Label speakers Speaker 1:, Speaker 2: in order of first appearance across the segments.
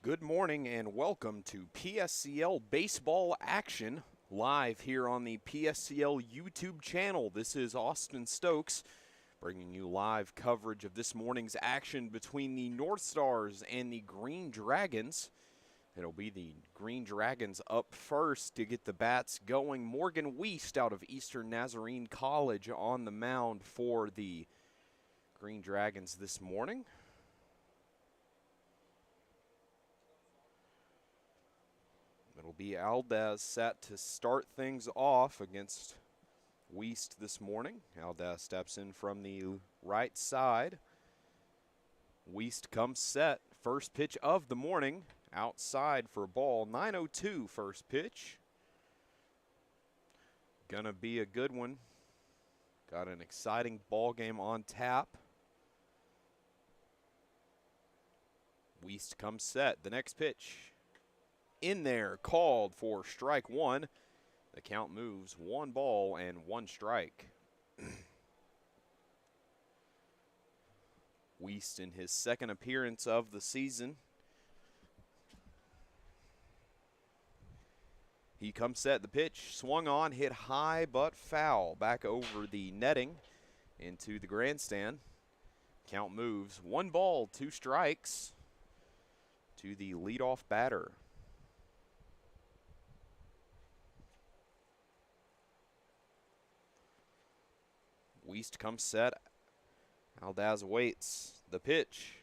Speaker 1: Good morning and welcome to PSCL Baseball action live here on the PSCL YouTube channel. This is Austin Stokes bringing you live coverage of this morning's action between the NorthStars and the Green Dragons. It'll be the Green Dragons up first to get the bats going. Morgan Wiest out of Eastern Nazarene College on the mound for the Green Dragons this morning. It'll be Aldaz set to start things off against Wiest this morning. Aldaz steps in from the right side. Wiest comes set. First pitch of the morning. Outside for a ball. 9:02 first pitch. Gonna be a good one. Got an exciting ball game on tap. Wiest comes set. The next pitch. In there, called for strike one. The count moves 1 ball and 1 strike. Wiest in his second appearance of the season. He comes set. The pitch swung on, hit high but foul. Back over the netting into the grandstand. Count moves 1 ball, 2 strikes to the leadoff batter. Wiest comes set. Aldaz waits. The pitch.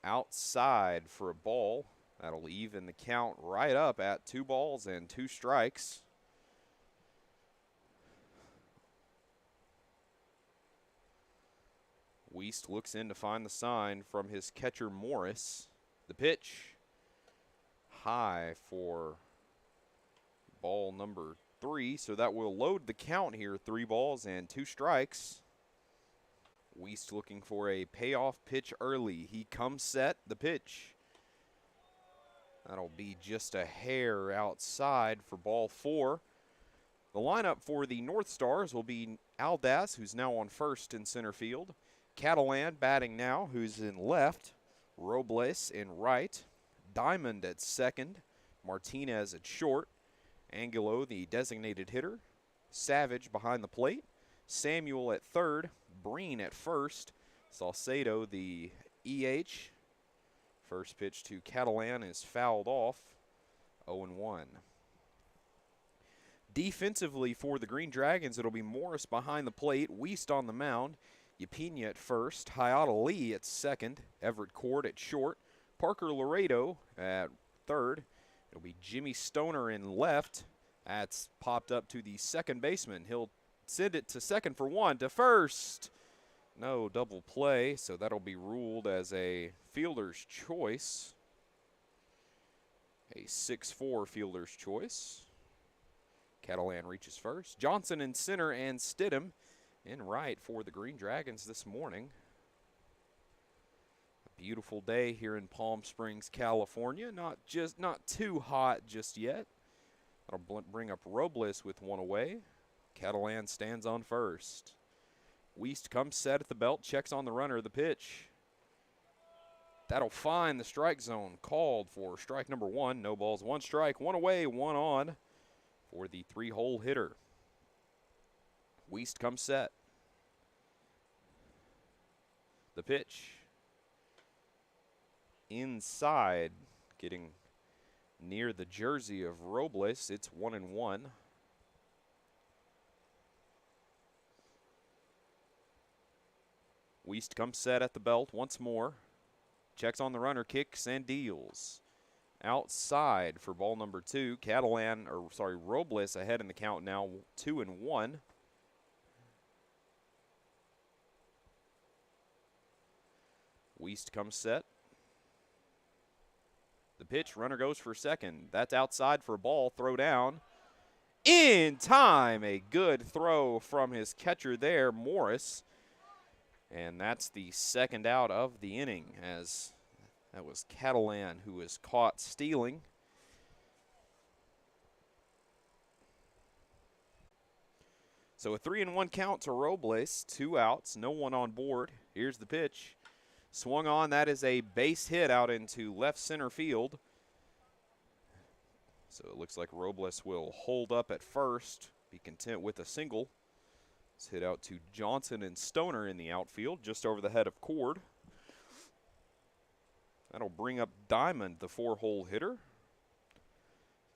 Speaker 1: Outside for a ball. That'll even the count right up at 2 balls and 2 strikes. Wiest looks in to find the sign from his catcher Morris. The pitch. High for ball number 3, so that will load the count here. 3 balls and 2 strikes. Wiest looking for a payoff pitch early. He comes set. The pitch. That'll be just a hair outside for ball 4. The lineup for the NorthStars will be Aldaz, who's now on first in center field. Catalan batting now, who's in left. Robles in right. Diamond at second. Martinez at short. Angulo, the designated hitter. Savage behind the plate. Samuel at third. Breen at first. Salcedo, the EH. First pitch to Catalan is fouled off. 0-1. Defensively for the Green Dragons, it'll be Morris behind the plate. Wiest on the mound. Yapina at first. Hayata Lee at second. Everett Court at short. Parker Laredo at third. It'll be Jimmy Stoner in left. That's popped up to the second baseman. He'll send it to second for 1, to first. No double play, so that'll be ruled as a fielder's choice. A 6-4 fielder's choice. Catalan reaches first. Johnson in center and Stidham in right for the Green Dragons this morning. Beautiful day here in Palm Springs, California. Not too hot just yet. That'll bring up Robles with 1 away. Catalan stands on first. Wiest comes set at the belt, checks on the runner. The pitch. That'll find the strike zone. Called for strike number 1. No balls, 1 strike, 1 away, 1 on for the 3-hole hitter. Wiest comes set. The pitch. Inside, getting near the jersey of Robles. It's 1-1. Wiest comes set at the belt once more. Checks on the runner, kicks and deals. Outside for ball number 2. Robles ahead in the count now, 2-1. Wiest comes set. The pitch, runner goes for second. That's outside for a ball, throw down. In time, a good throw from his catcher there, Morris. And that's the second out of the inning, as that was Catalan who was caught stealing. So a 3-1 count to Robles, 2 outs, no one on board. Here's the pitch. Swung on. That is a base hit out into left center field. So it looks like Robles will hold up at first, be content with a single. It's hit out to Johnson and Stoner in the outfield, just over the head of Cord. That'll bring up Diamond, the 4-hole hitter.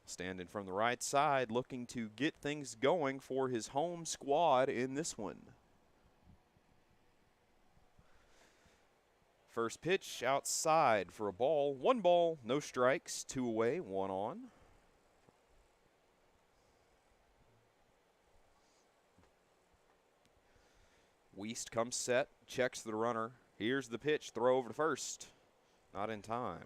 Speaker 1: Standing from the right side, looking to get things going for his home squad in this one. First pitch outside for a ball. 1 ball, no strikes, 2 away, 1 on. Wiest comes set, checks the runner. Here's the pitch, throw over to first. Not in time.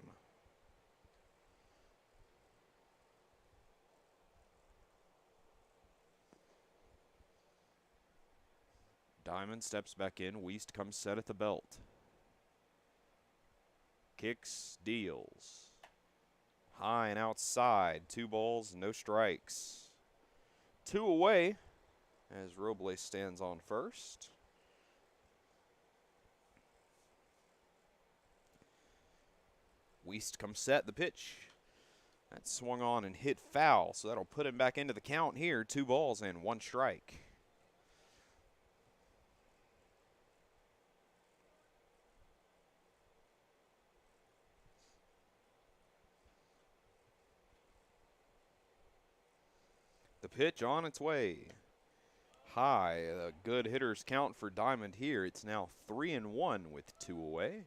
Speaker 1: Diamond steps back in. Wiest comes set at the belt. Kicks, deals. High and outside. 2 balls, no strikes. 2 away as Robles stands on first. Wiest comes set, the pitch. That swung on and hit foul, so that'll put him back into the count here. 2 balls and 1 strike. The pitch on its way. High, a good hitter's count for Diamond here. It's now 3-1 with 2 away.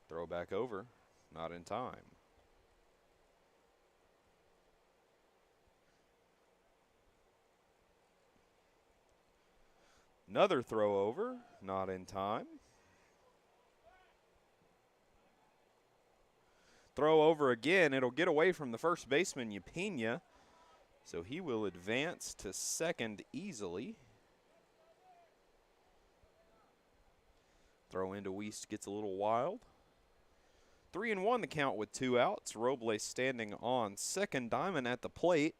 Speaker 1: Throw back over, not in time. Another throw over, not in time. Throw over again, it'll get away from the first baseman, Upena, so he will advance to second easily. Throw into Wiest gets a little wild. 3-1 the count with 2 outs. Robles standing on second. Diamond at the plate.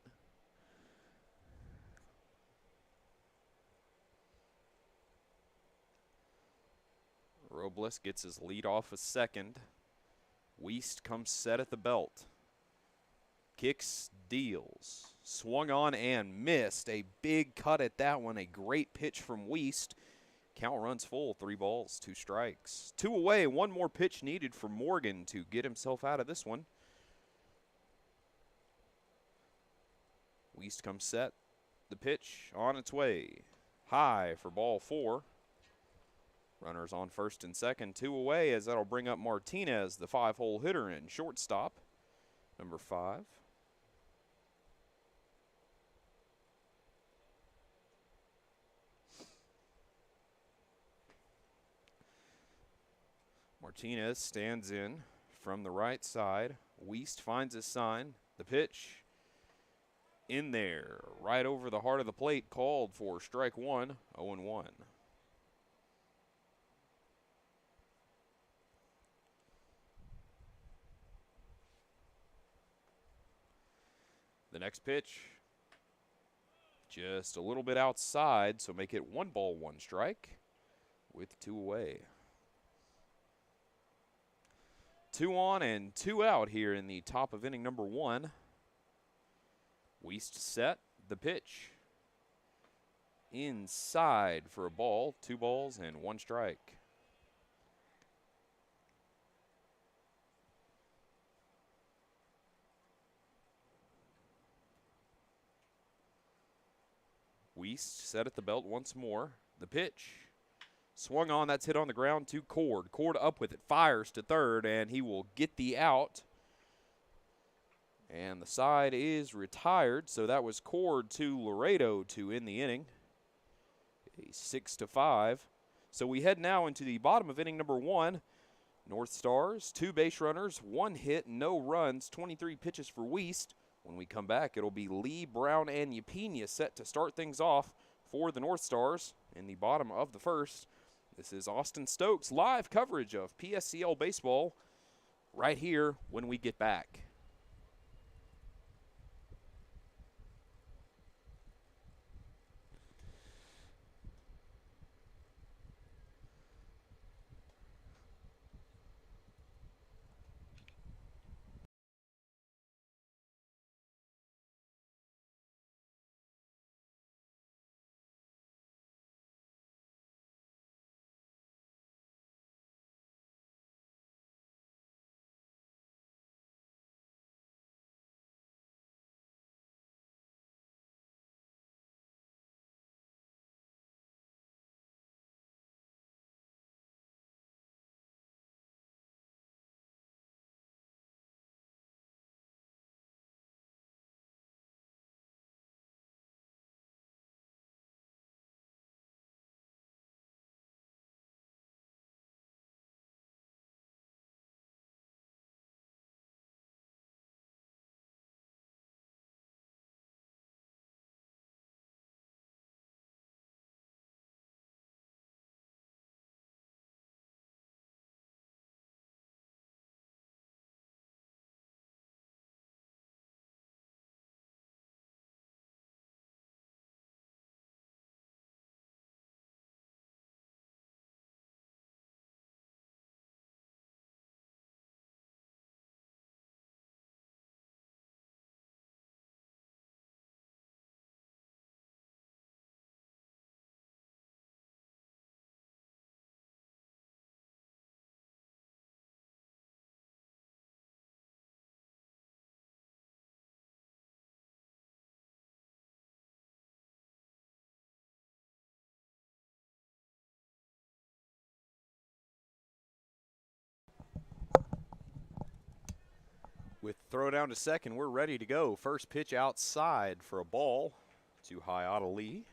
Speaker 1: Robles gets his lead off a second. Wiest comes set at the belt. Kicks, deals. Swung on and missed. A big cut at that one. A great pitch from Wiest. Count runs full, 3 balls, 2 strikes. 2 away, 1 more pitch needed for Morgan to get himself out of this one. Wiest comes set. The pitch on its way. High for ball 4. Runners on first and second, 2 away, as that'll bring up Martinez, the 5-hole hitter in shortstop, number 5. Martinez stands in from the right side. Wiest finds his sign. The pitch in there, right over the heart of the plate, called for strike 1, 0-1. The next pitch, just a little bit outside, so make it 1 ball, 1 strike with 2 away. 2 on and 2 out here in the top of inning number 1. Wiest set, the pitch. Inside for a ball, 2 balls and 1 strike. Wiest set at the belt once more. The pitch. Swung on, that's hit on the ground to Cord. Cord up with it, fires to third, and he will get the out. And the side is retired, so that was Cord to Laredo to end the inning. A 6-5. So we head now into the bottom of inning number 1. NorthStars, 2 base runners, 1 hit, no runs, 23 pitches for Wiest. When we come back, it'll be Lee, Brown, and Upena set to start things off for the NorthStars in the bottom of the first. This is Austin Stokes live coverage of PSCL Baseball right here when we get back. With throw down to second, we're ready to go. First pitch outside for a ball. Too high out of Lee.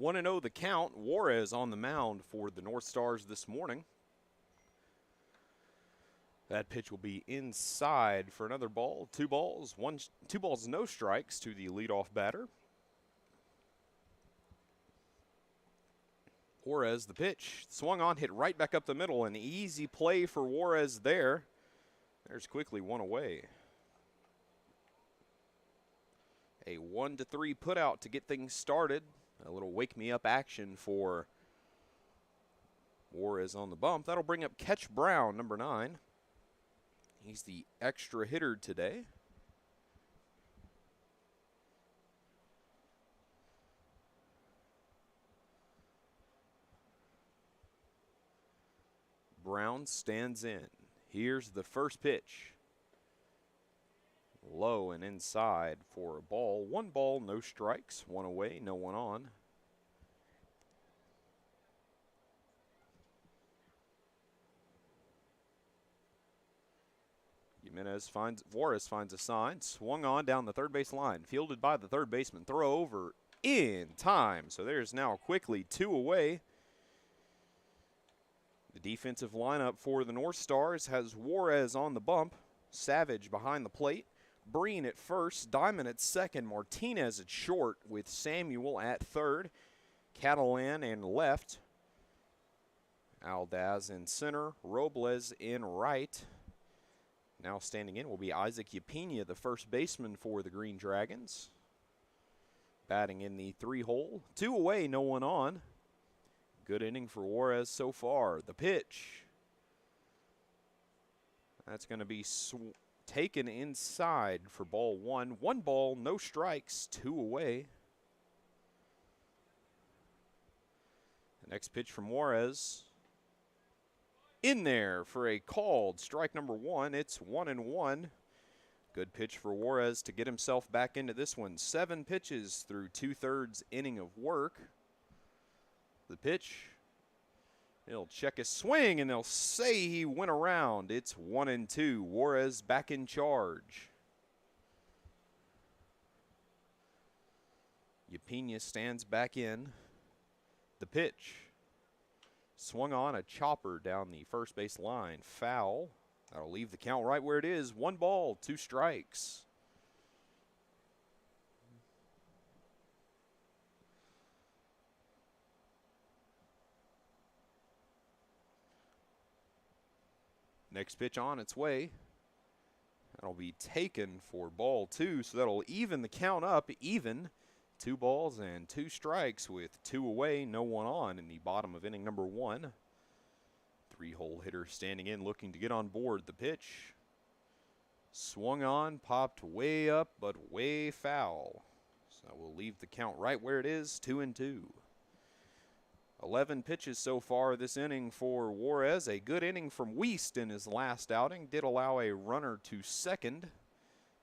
Speaker 1: 1-0 the count. Juarez on the mound for the NorthStars this morning. That pitch will be inside for another ball. 2 balls, 2 balls, no strikes to the leadoff batter. Juarez, the pitch, swung on, hit right back up the middle. An easy play for Juarez there. There's quickly 1 away. A 1-3 put out to get things started. A little wake-me-up action for Juarez on the bump. That'll bring up Catch Brown, number 9. He's the extra hitter today. Brown stands in. Here's the first pitch. Low and inside for a ball. 1 ball, no strikes. 1 away, no one on. Juarez finds a sign. Swung on down the third base line. Fielded by the third baseman. Throw over in time. So there's now quickly 2 away. The defensive lineup for the NorthStars has Juarez on the bump. Savage behind the plate. Breen at first, Diamond at second, Martinez at short with Samuel at third, Catalan in left, Aldaz in center, Robles in right. Now standing in will be Isaac Yapina, the first baseman for the Green Dragons. Batting in the 3-hole, 2 away, no one on. Good inning for Juarez so far. The pitch. That's going to be taken inside for ball 1. 1 ball, no strikes, 2 away. The next pitch from Juarez. In there for a called strike number 1. It's 1-1. Good pitch for Juarez to get himself back into this one. 7 pitches through 2/3 inning of work. The pitch. He'll check his swing, and they'll say he went around. It's 1-2. Juarez back in charge. Yapina stands back in. The pitch. Swung on, a chopper down the first base line. Foul. That'll leave the count right where it is. 1 ball, 2 strikes. Next pitch on its way. That'll be taken for ball 2, so that'll even the count up. Even. 2 balls and 2 strikes with 2 away, no one on in the bottom of inning number 1. 3-hole hitter standing in, looking to get on board. The pitch. Swung on, popped way up, but way foul. So we'll leave the count right where it is, 2-2. 11 pitches so far this inning for Juarez. A good inning from Wiest in his last outing. Did allow a runner to second.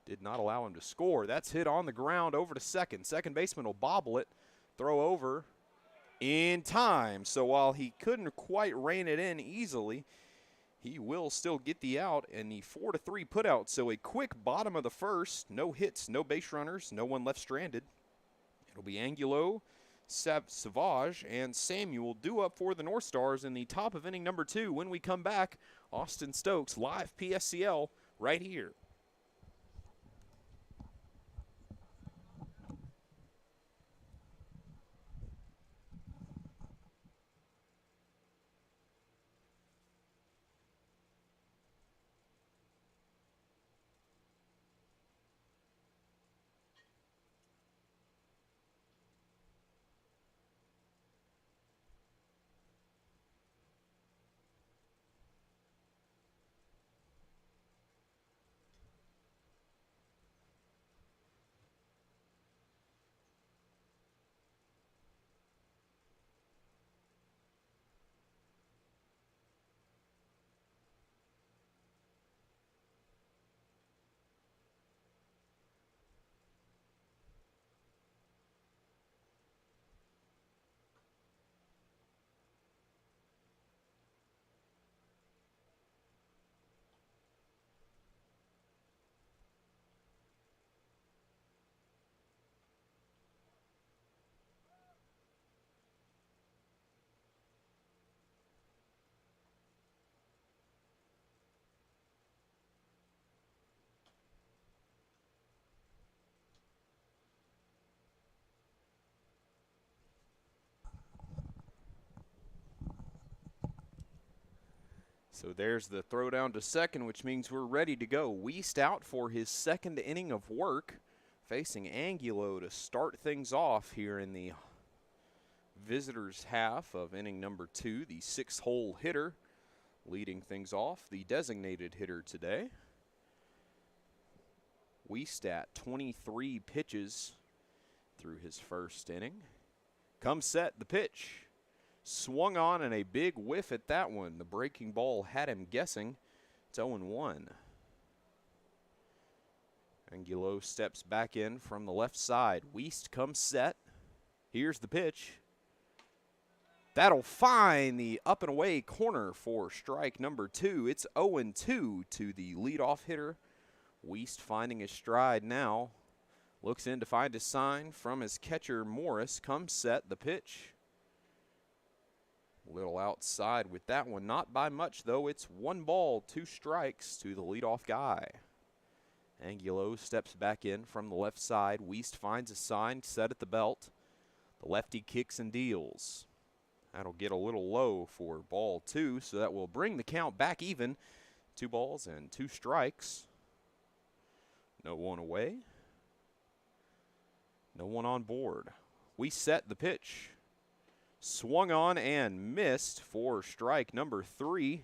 Speaker 1: Did not allow him to score. That's hit on the ground over to second. Second baseman will bobble it. Throw over in time. So while he couldn't quite rein it in easily, he will still get the out and the 4-3 putout. So a quick bottom of the first. No hits, no base runners, no one left stranded. It'll be Angulo, Savage, and Samuel due up for the NorthStars in the top of inning number 2. When we come back, Austin Stokes live PSCL right here. So there's the throw down to second, which means we're ready to go. Wiest out for his second inning of work, facing Angulo to start things off here in the visitors' half of inning number 2. The 6-hole hitter leading things off, the designated hitter today. Wiest at 23 pitches through his first inning. Come set, the pitch. Swung on and a big whiff at that one. The breaking ball had him guessing. It's 0-1. Angulo steps back in from the left side. Wiest comes set. Here's the pitch. That'll find the up and away corner for strike number 2. It's 0-2 to the leadoff hitter. Wiest finding his stride now. Looks in to find a sign from his catcher Morris. Comes set, the pitch. A little outside with that one. Not by much, though. It's 1 ball, 2 strikes to the leadoff guy. Angulo steps back in from the left side. Wiest finds a sign set at the belt. The lefty kicks and deals. That'll get a little low for ball 2, so that will bring the count back even. 2 balls and 2 strikes. No one away. No one on board. We set the pitch. Swung on and missed for strike number 3.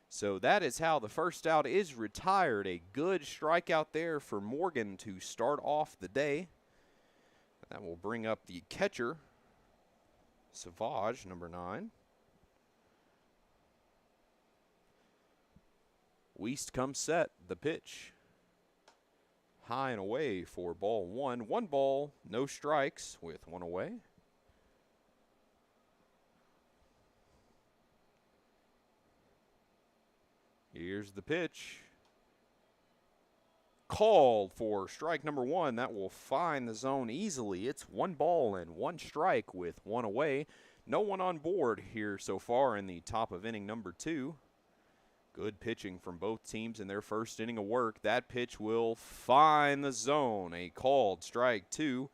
Speaker 1: So that is how the first out is retired. A good strikeout there for Morgan to start off the day. That will bring up the catcher, Savage, number 9. Wiest comes set, the pitch. High and away for ball 1. 1 ball, no strikes with 1 away. Here's the pitch. Called for strike number 1. That will find the zone easily. It's 1 ball and 1 strike with 1 away. No one on board here so far in the top of inning number 2. Good pitching from both teams in their first inning of work. That pitch will find the zone. A called strike 2.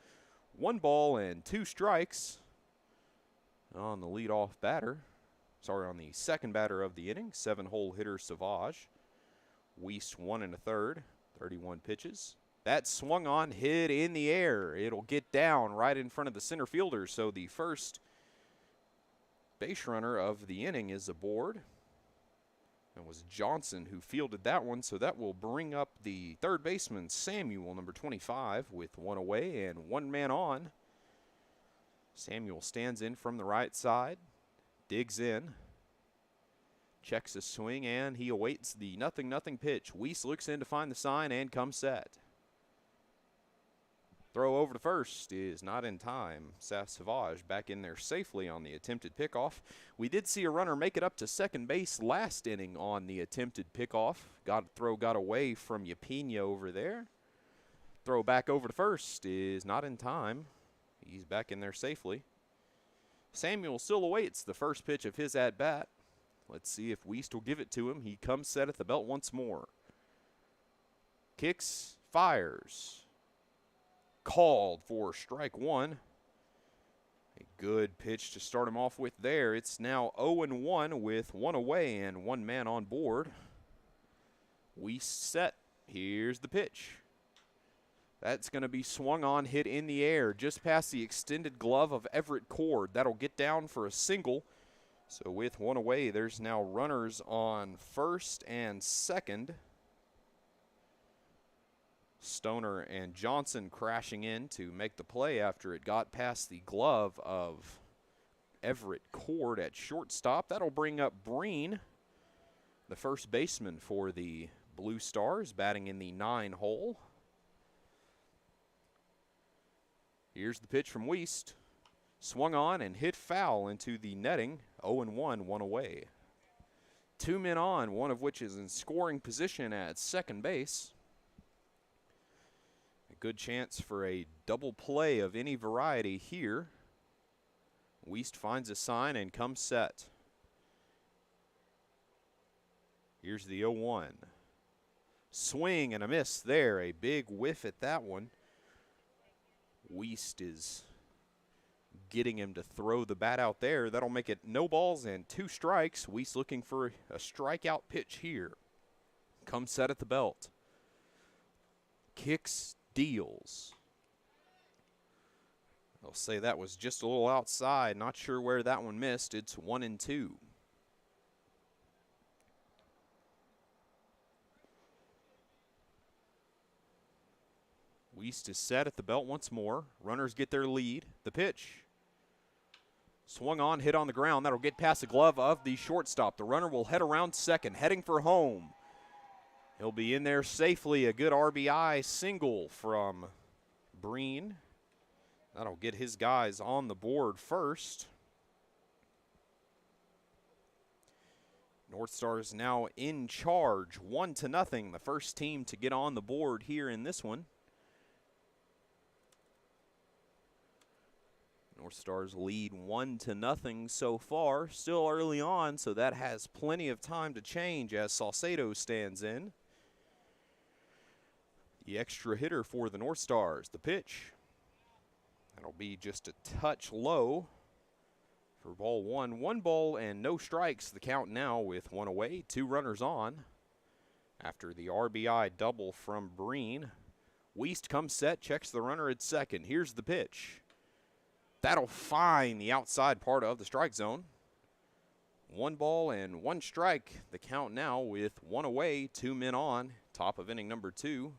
Speaker 1: 1 ball and 2 strikes on the leadoff batter. On the second batter of the inning, 7-hole hitter Savage. Wiest 1 1/3, 31 pitches. That swung on, hit in the air. It'll get down right in front of the center fielder. So the first base runner of the inning is aboard. It was Johnson who fielded that one, so that will bring up the third baseman, Samuel, number 25, with 1 away and 1 man on. Samuel stands in from the right side. Digs in, checks a swing, and he awaits the 0-0 pitch. Wiest looks in to find the sign and comes set. Throw over to first is not in time. Savage back in there safely on the attempted pickoff. We did see a runner make it up to second base last inning on the attempted pickoff. Throw got away from Yapina over there. Throw back over to first is not in time. He's back in there safely. Samuel still awaits the first pitch of his at-bat. Let's see if Wiest will give it to him. He comes set at the belt once more. Kicks, fires. Called for strike 1. A good pitch to start him off with there. It's now 0-1 with 1 away and 1 man on board. Wiest set. Here's the pitch. That's going to be swung on, hit in the air, just past the extended glove of Everett Cord. That'll get down for a single. So with 1 away, there's now runners on first and second. Stoner and Johnson crashing in to make the play after it got past the glove of Everett Cord at shortstop. That'll bring up Breen, the first baseman for the Blue Stars, batting in the 9-hole. Here's the pitch from Wiest. Swung on and hit foul into the netting. 0-1, 1 away. 2 men on, one of which is in scoring position at second base. A good chance for a double play of any variety here. Wiest finds a sign and comes set. Here's the 0-1. Swing and a miss there. A big whiff at that one. Wiest is getting him to throw the bat out there. That'll make it no balls and 2 strikes. Weiss looking for a strikeout pitch here. Comes set at the belt. Kicks, deals. I'll say that was just a little outside. Not sure where that one missed. It's 1-2. Weiss is set at the belt once more. Runners get their lead. The pitch. Swung on, hit on the ground. That'll get past the glove of the shortstop. The runner will head around second, heading for home. He'll be in there safely. A good RBI single from Breen. That'll get his guys on the board first. NorthStars now in charge, 1-0. The first team to get on the board here in this one. NorthStars lead 1-0 so far. Still early on, so that has plenty of time to change as Salcedo stands in. The extra hitter for the NorthStars. The pitch. That'll be just a touch low for ball 1. 1 ball and no strikes. The count now with 1 away, 2 runners on. After the RBI double from Breen. Weiss comes set, checks the runner at second. Here's the pitch. That'll find the outside part of the strike zone. 1 ball and 1 strike. The count now with 1 away, 2 men on. Top of inning number 2.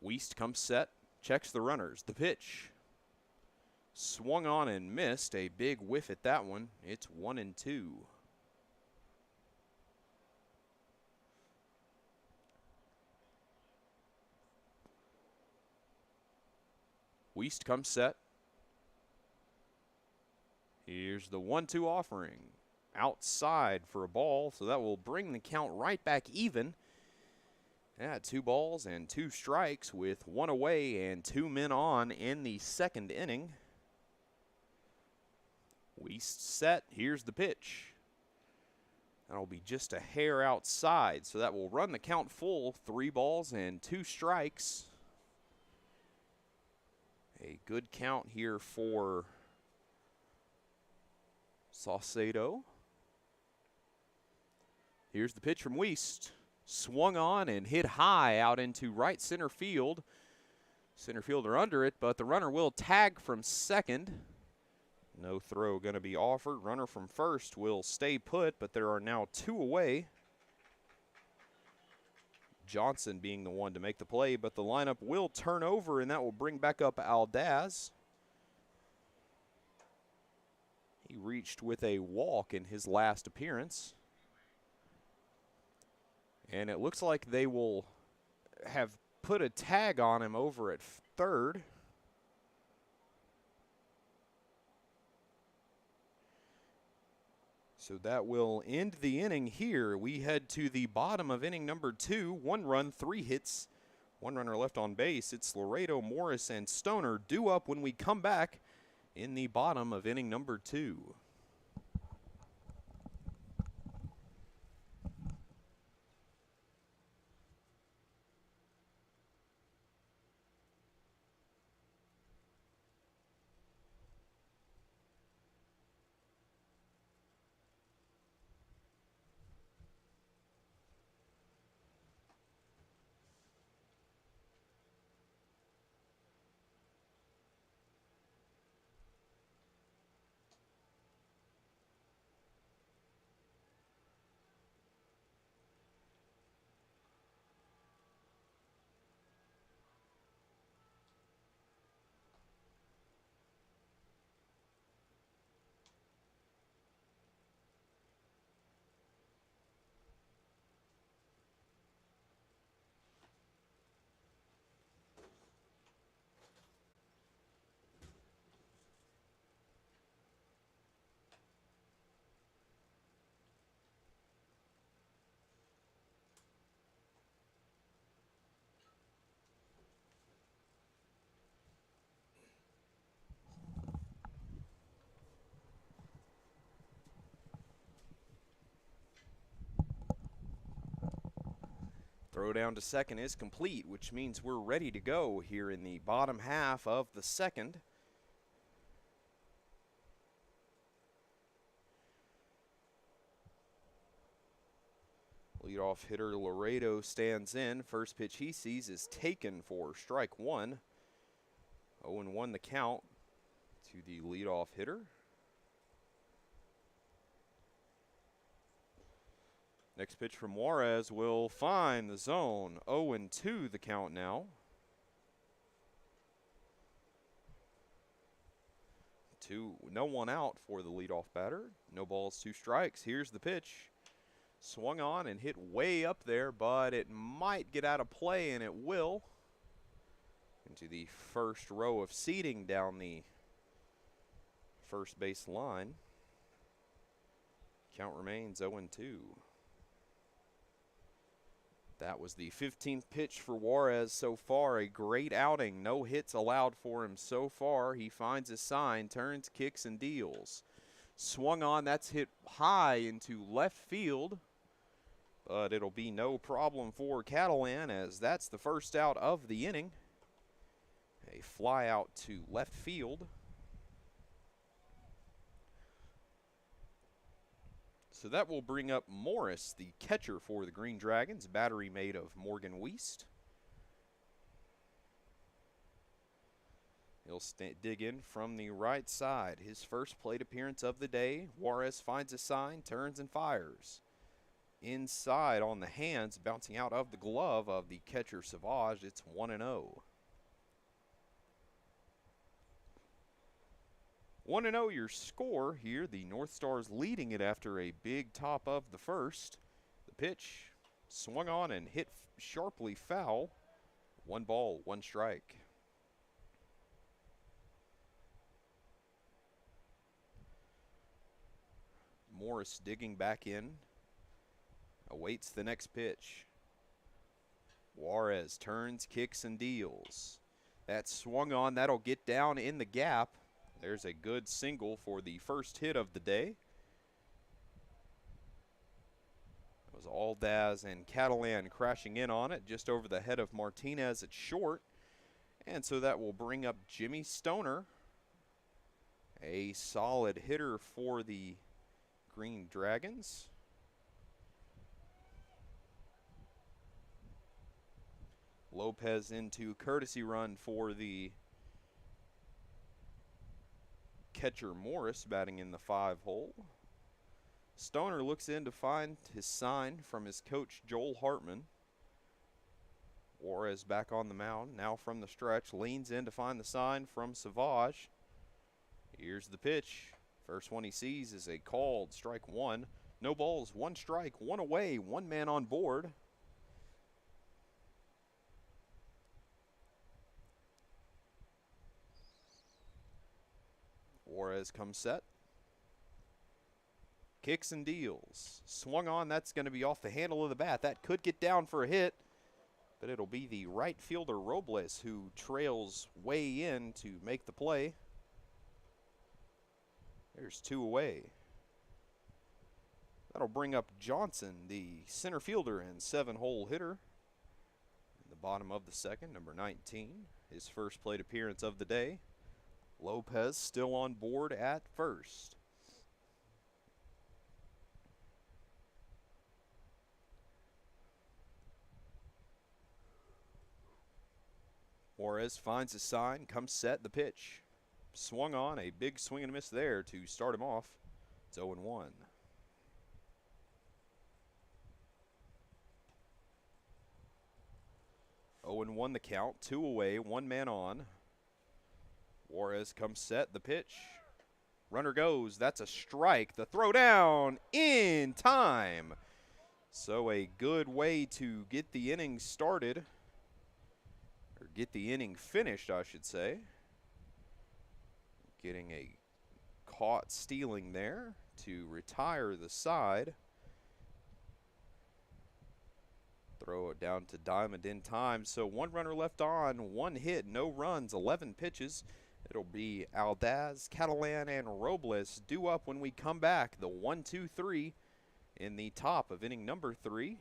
Speaker 1: Weiss comes set, checks the runners. The pitch. Swung on and missed. A big whiff at that one. It's 1-2. Weiss comes set. Here's the 1-2 offering. Outside for a ball, so that will bring the count right back even. Yeah, 2 balls and 2 strikes with 1 away and 2 men on in the second inning. Weiss set. Here's the pitch. That'll be just a hair outside, so that will run the count full. 3 balls and 2 strikes. A good count here for Saucedo. Here's the pitch from Weiss. Swung on and hit high out into right center field. Center fielder under it, but the runner will tag from second. No throw going to be offered. Runner from first will stay put, but there are now 2 away. Johnson being the one to make the play, but the lineup will turn over, and that will bring back up Aldaz. He reached with a walk in his last appearance. And it looks like they will have put a tag on him over at third. So that will end the inning here. We head to the bottom of inning number 2. 1 run, 3 hits, 1 runner left on base. It's Laredo, Morris, and Stoner due up when we come back in the bottom of inning number 2. Throw down to second is complete, which means we're ready to go here in the bottom half of the second. Leadoff hitter Laredo stands in. First pitch he sees is taken for strike one. 0-1 the count to the leadoff hitter. Next pitch from Juarez will find the zone. 0-2 the count now. No one out for the leadoff batter. No balls, 2 strikes. Here's the pitch. Swung on and hit way up there, but it might get out of play, and it will. Into the first row of seating down the first base line. Count remains 0-2. That was the 15th pitch for Juarez so far. A great outing. No hits allowed for him so far. He finds his sign, turns, kicks, and deals. Swung on. That's hit high into left field. But it'll be no problem for Catalan, as that's the first out of the inning. A fly out to left field. So that will bring up Morris, the catcher for the Green Dragons, battery made of Morgan Wiest. He'll dig in from the right side. His first plate appearance of the day. Juarez finds a sign, turns, and fires. Inside on the hands, bouncing out of the glove of the catcher Savage. It's 1-0. 1-0 your score here. The NorthStars leading it after a big top of the first. The pitch swung on and hit sharply foul. 1 ball, 1 strike. Morris digging back in. Awaits the next pitch. Juarez turns, kicks, and deals. That swung on. That'll get down in the gap. There's a good single for the first hit of the day. It was Aldaz and Catalan crashing in on it just over the head of Martinez at short. And so that will bring up Jimmy Stoner, a solid hitter for the Green Dragons. Lopez into courtesy run for the catcher Morris, batting in the 5-hole. Stoner looks in to find his sign from his coach Joel Hartman. Juarez back on the mound, now from the stretch, leans in to find the sign from Savage. Here's the pitch. First one he sees is a called strike 1. No balls, 1 strike, 1 away, 1 man on board. Juarez comes set. Kicks and deals. Swung on. That's going to be off the handle of the bat. That could get down for a hit, but it'll be the right fielder Robles who trails way in to make the play. There's 2 away. That'll bring up Johnson, the center fielder and 7-hole hitter. In the bottom of the second, number 19. His first plate appearance of the day. Lopez still on board at first. Juarez finds a sign, comes set, the pitch. Swung on, a big swing and a miss there to start him off. It's 0-1. The count, 2 away, 1 man on. Juarez comes set, the pitch. Runner goes, that's a strike. The throw down in time. So a good way to get the inning started, or get the inning finished, I should say. Getting a caught stealing there to retire the side. Throw it down to Diamond in time. So 1 runner left on, 1 hit, no runs, 11 pitches. It'll be Aldaz, Catalan, and Robles due up when we come back. The 1-2-3 in the top of inning number 3.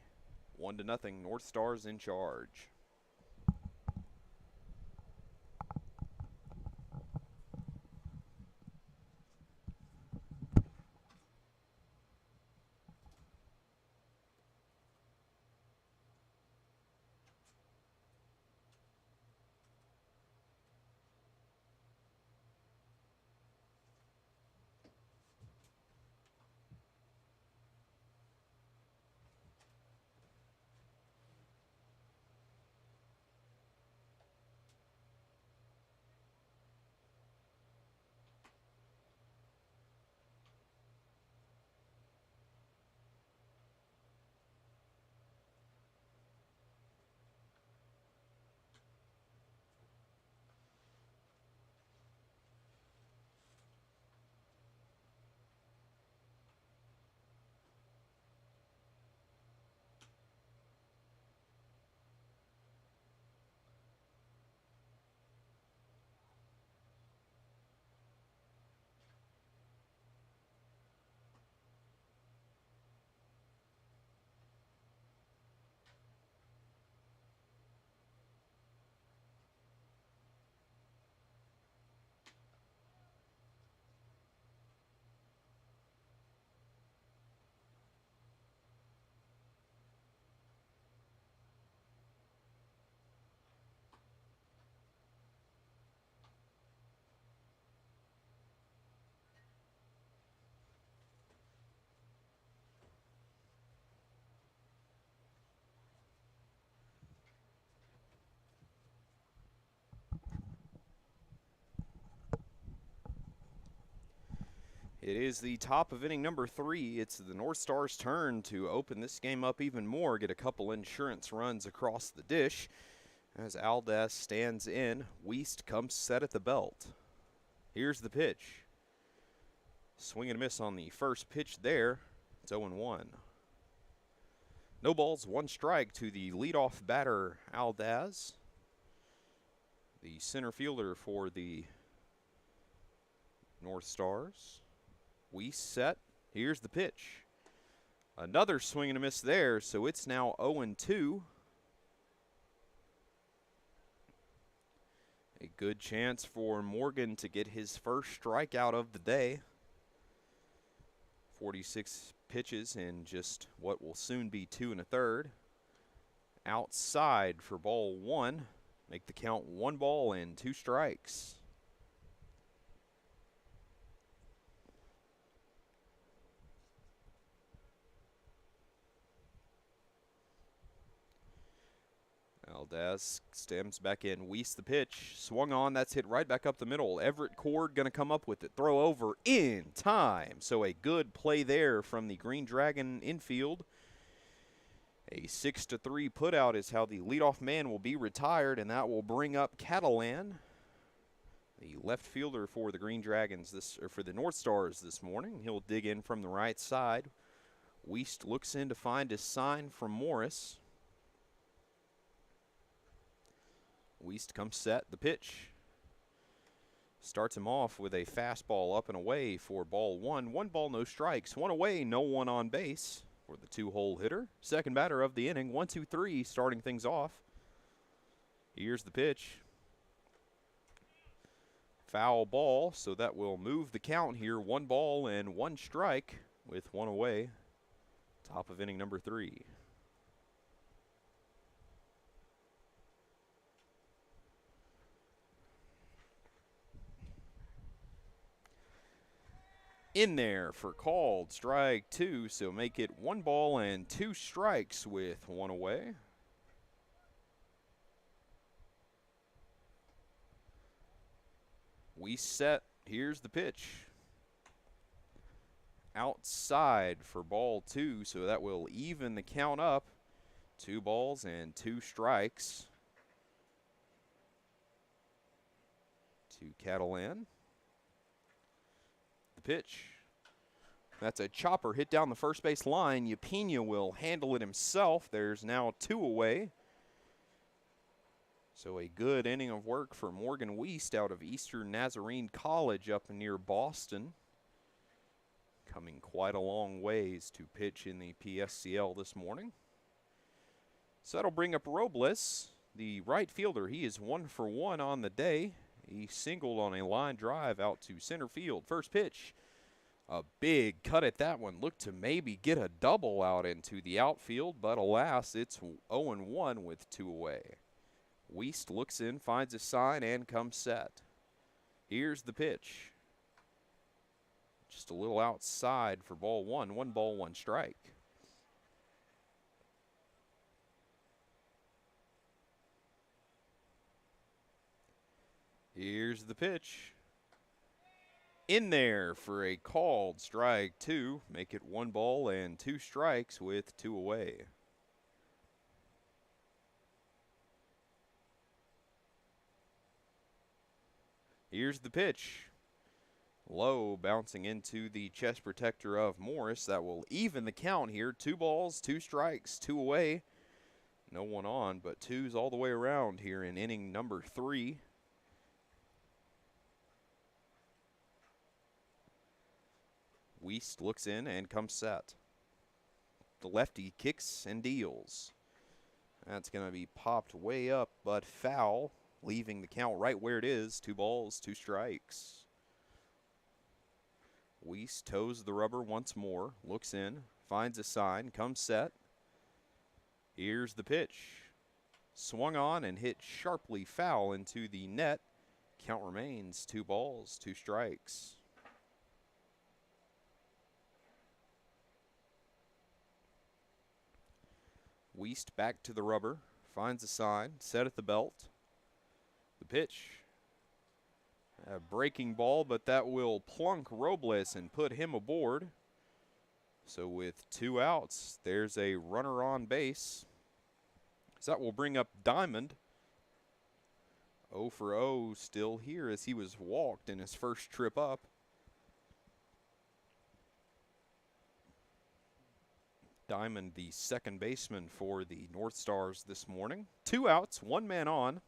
Speaker 1: 1-0, NorthStars in charge. It is the top of inning number 3. It's the NorthStars' turn to open this game up even more, get a couple insurance runs across the dish. As Aldaz stands in, Wiest comes set at the belt. Here's the pitch. Swing and a miss on the first pitch there. It's 0-1. No balls, 1 strike to the leadoff batter, Aldaz. The center fielder for the NorthStars. Wiest set. Here's the pitch. Another swing and a miss there, so it's now 0-2. A good chance for Morgan to get his first strikeout of the day. 46 pitches in just what will soon be 2 1/3. Outside for ball 1. Make the count 1 ball and 2 strikes. Aldaz stems back in. Wiest the pitch. Swung on. That's hit right back up the middle. Everett Cord going to come up with it. Throw over in time. So a good play there from the Green Dragon infield. A 6-3 putout is how the leadoff man will be retired, and that will bring up Catalan, the left fielder for the Green Dragons for the NorthStars this morning. He'll dig in from the right side. Wiest looks in to find his sign from Morris. Wiest comes set. The pitch starts him off with a fastball up and away for ball 1. 1 ball, no strikes. 1 away, no one on base for the 2-hole hitter. Second batter of the inning. 1-2-3 starting things off. Here's the pitch. Foul ball, so that will move the count here. 1 ball and 1 strike with 1 away. Top of inning number 3. In there for called strike 2, so make it 1 ball and 2 strikes with 1 away. Wiest set. Here's the pitch. Outside for ball 2, so that will even the count up. 2 balls and 2 strikes to Catalan. Pitch. That's a chopper hit down the first base line. Yapina will handle it himself. There's now 2 away. So a good inning of work for Morgan Wiest out of Eastern Nazarene College up near Boston. Coming quite a long ways to pitch in the PSCL this morning. So that'll bring up Robles, the right fielder. He is 1 for 1 on the day. He singled on a line drive out to center field. First pitch, a big cut at that one. Looked to maybe get a double out into the outfield, but alas, it's 0-1 with 2 away. Wiest looks in, finds a sign, and comes set. Here's the pitch. Just a little outside for ball 1. 1 ball, 1 strike. Here's the pitch. In there for a called strike 2. Make it 1 ball and 2 strikes with 2 away. Here's the pitch. Low, bouncing into the chest protector of Morris. That will even the count here. 2 balls, 2 strikes, 2 away. No one on, but 2s all the way around here in inning number 3. Wiest looks in and comes set. The lefty kicks and deals. That's going to be popped way up, but foul, leaving the count right where it is. 2 balls, 2 strikes. Wiest toes the rubber once more, looks in, finds a sign, comes set. Here's the pitch. Swung on and hit sharply foul into the net. Count remains 2 balls, 2 strikes. Wiest back to the rubber, finds a sign, set at the belt. The pitch. A breaking ball, but that will plunk Robles and put him aboard. So with 2 outs, there's a runner on base. So that will bring up Diamond. 0 for 0 still here as he was walked in his first trip up. Diamond, the second baseman for the NorthStars this morning. 2 outs, 1 man on.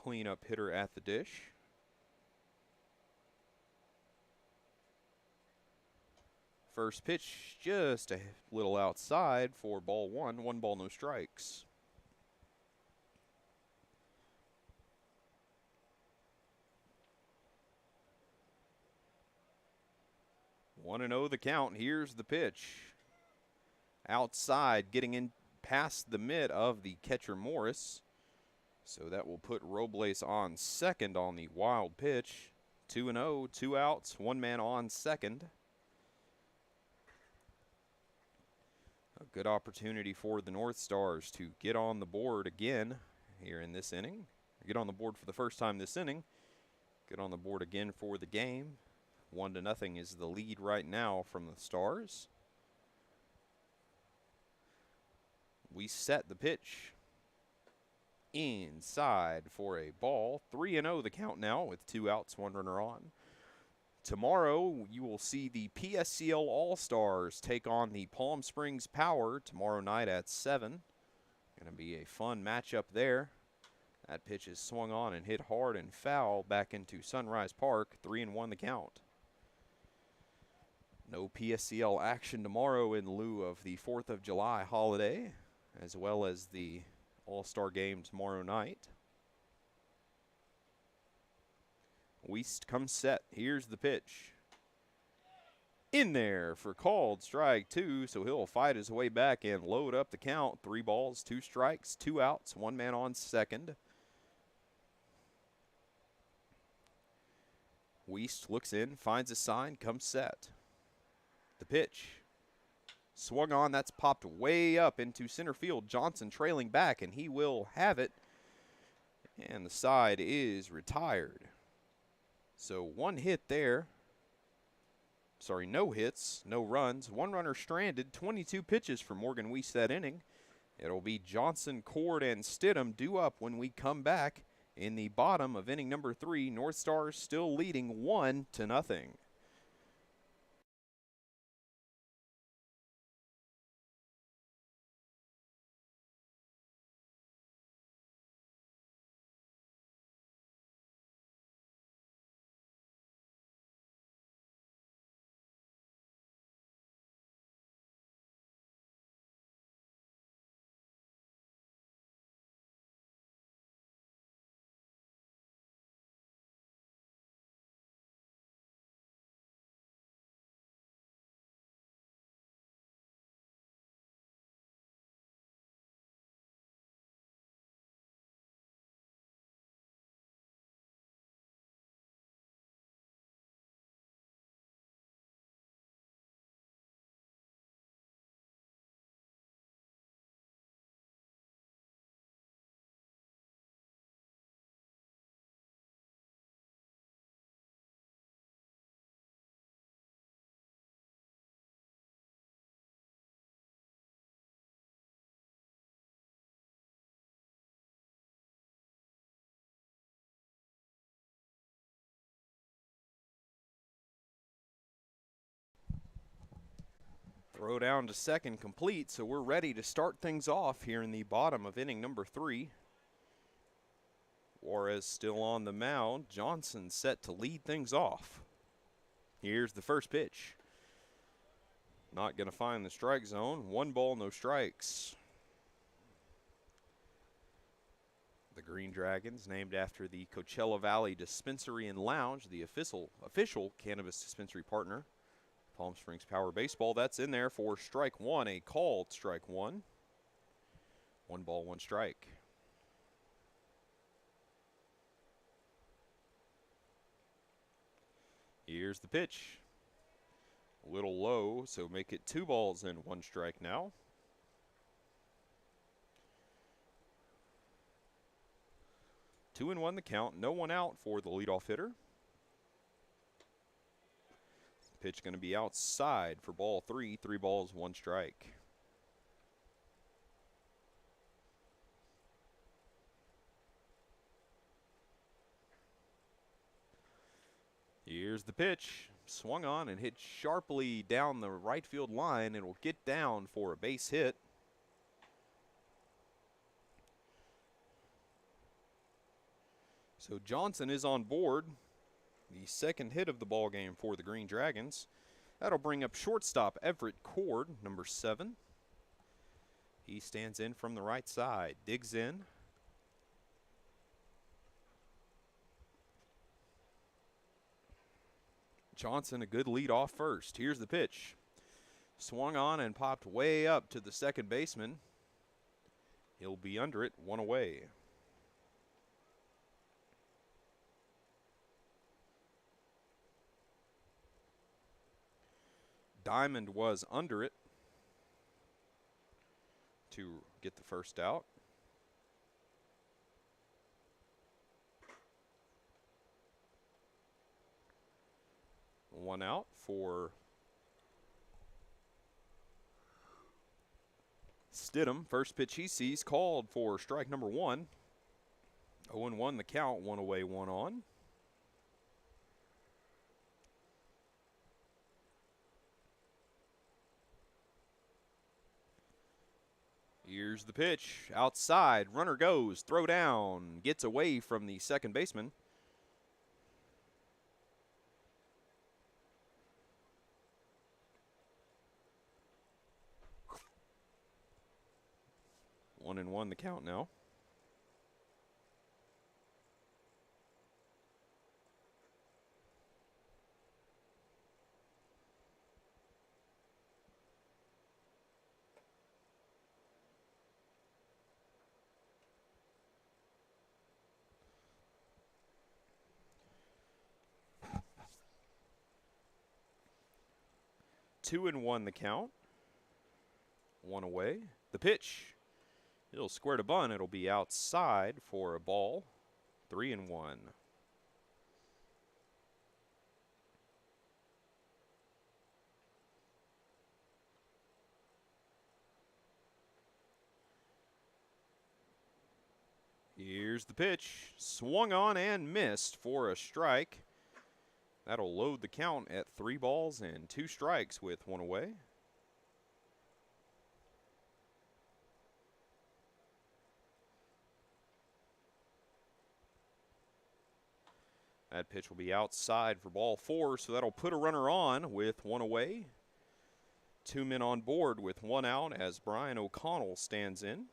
Speaker 1: Cleanup hitter at the dish. First pitch just a little outside for ball 1. 1 ball, no strikes. 1-0 the count. Here's the pitch. Outside, getting in past the mid of the catcher Morris. So that will put Robles on second on the wild pitch. 2-0, 2 outs, 1 man on second. A good opportunity for the NorthStars to get on the board again here in this inning. Get on the board for the first time this inning. Get on the board again for the game. 1-0 is the lead right now from the Stars. We set the pitch inside for a ball. 3-0 the count now with 2 outs, 1 runner on. Tomorrow you will see the PSCL All-Stars take on the Palm Springs Power tomorrow night at 7. Going to be a fun matchup there. That pitch is swung on and hit hard and foul back into Sunrise Park. 3-1 the count. No PSCL action tomorrow in lieu of the 4th of July holiday, as well as the All-Star game tomorrow night. Weist comes set. Here's the pitch. In there for called strike 2, so he'll fight his way back and load up the count. 3 balls, 2 strikes, 2 outs, 1 man on second. Weist looks in, finds a sign, comes set. The pitch. Swung on, that's popped way up into center field. Johnson trailing back, and he will have it. And the side is retired. So 1 hit there. Sorry, no hits, no runs. 1 runner stranded, 22 pitches for Morgan Weist that inning. It'll be Johnson, Cord, and Stidham due up when we come back in the bottom of inning number 3. NorthStars still leading 1-0. Throw down to second complete, so we're ready to start things off here in the bottom of inning number 3. Juarez still on the mound. Johnson set to lead things off. Here's the first pitch. Not going to find the strike zone. 1 ball, no strikes. The Green Dragons, named after the Coachella Valley Dispensary and Lounge, the official cannabis dispensary partner. Palm Springs Power Baseball, that's in there for strike 1, a called strike 1. 1 ball, 1 strike. Here's the pitch. A little low, so make it 2 balls and 1 strike now. 2-1 the count, no one out for the leadoff hitter. Pitch going to be outside for ball 3. 3 balls, 1 strike. Here's the pitch. Swung on and hit sharply down the right field line. It will get down for a base hit. So Johnson is on board. The second hit of the ball game for the Green Dragons. That'll bring up shortstop Everett Cord, number 7. He stands in from the right side, digs in. Johnson, a good lead off first. Here's the pitch. Swung on and popped way up to the second baseman. He'll be under it, 1 away. Diamond was under it to get the first out. One out for Stidham. First pitch he sees called for strike number 1. 0-1 the count, 1 away, 1 on. Here's the pitch. Outside, runner goes, throw down, gets away from the second baseman. One and one the count now. Two and one the count. 1 away. The pitch. It'll square to bunt. It'll be outside for a ball. 3-1. Here's the pitch. Swung on and missed for a strike. That'll load the count at 3 balls and 2 strikes with 1 away. That pitch will be outside for ball 4, so that'll put a runner on with 1 away. 2 men on board with 1 out as Brian O'Connell stands in.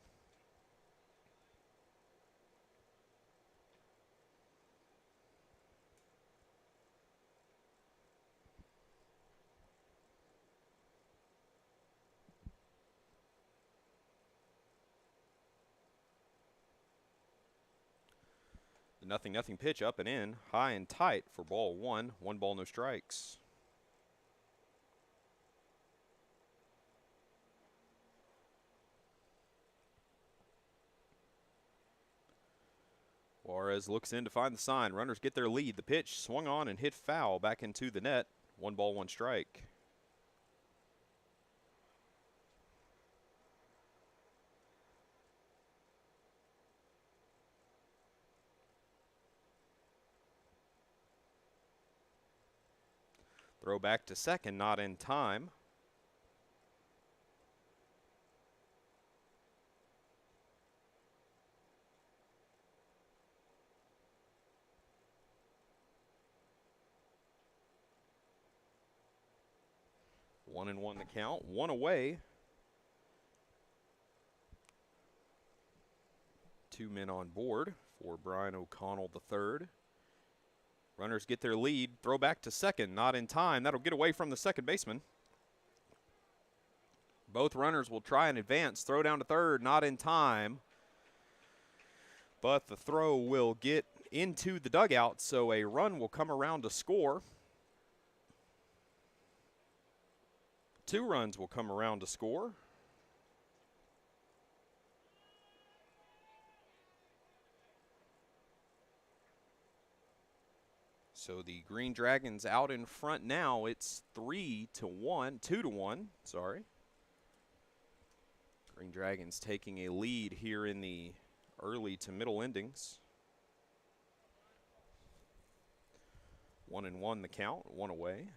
Speaker 1: The 0-0 pitch up and in, high and tight for ball 1. 1 ball, no strikes. Juarez looks in to find the sign. Runners get their lead. The pitch swung on and hit foul back into the net. 1 ball, 1 strike. Throw back to second, not in time. One and one the count, 1 away. 2 men on board for Brian O'Connell III. Runners get their lead. Throw back to second, not in time. That'll get away from the second baseman. Both runners will try and advance. Throw down to third, not in time. But the throw will get into the dugout, so a run will come around to score. 2 runs will come around to score. So the Green Dragons out in front now. It's 2-1, sorry. Green Dragons taking a lead here in the early to middle innings. 1-1 the count, one away.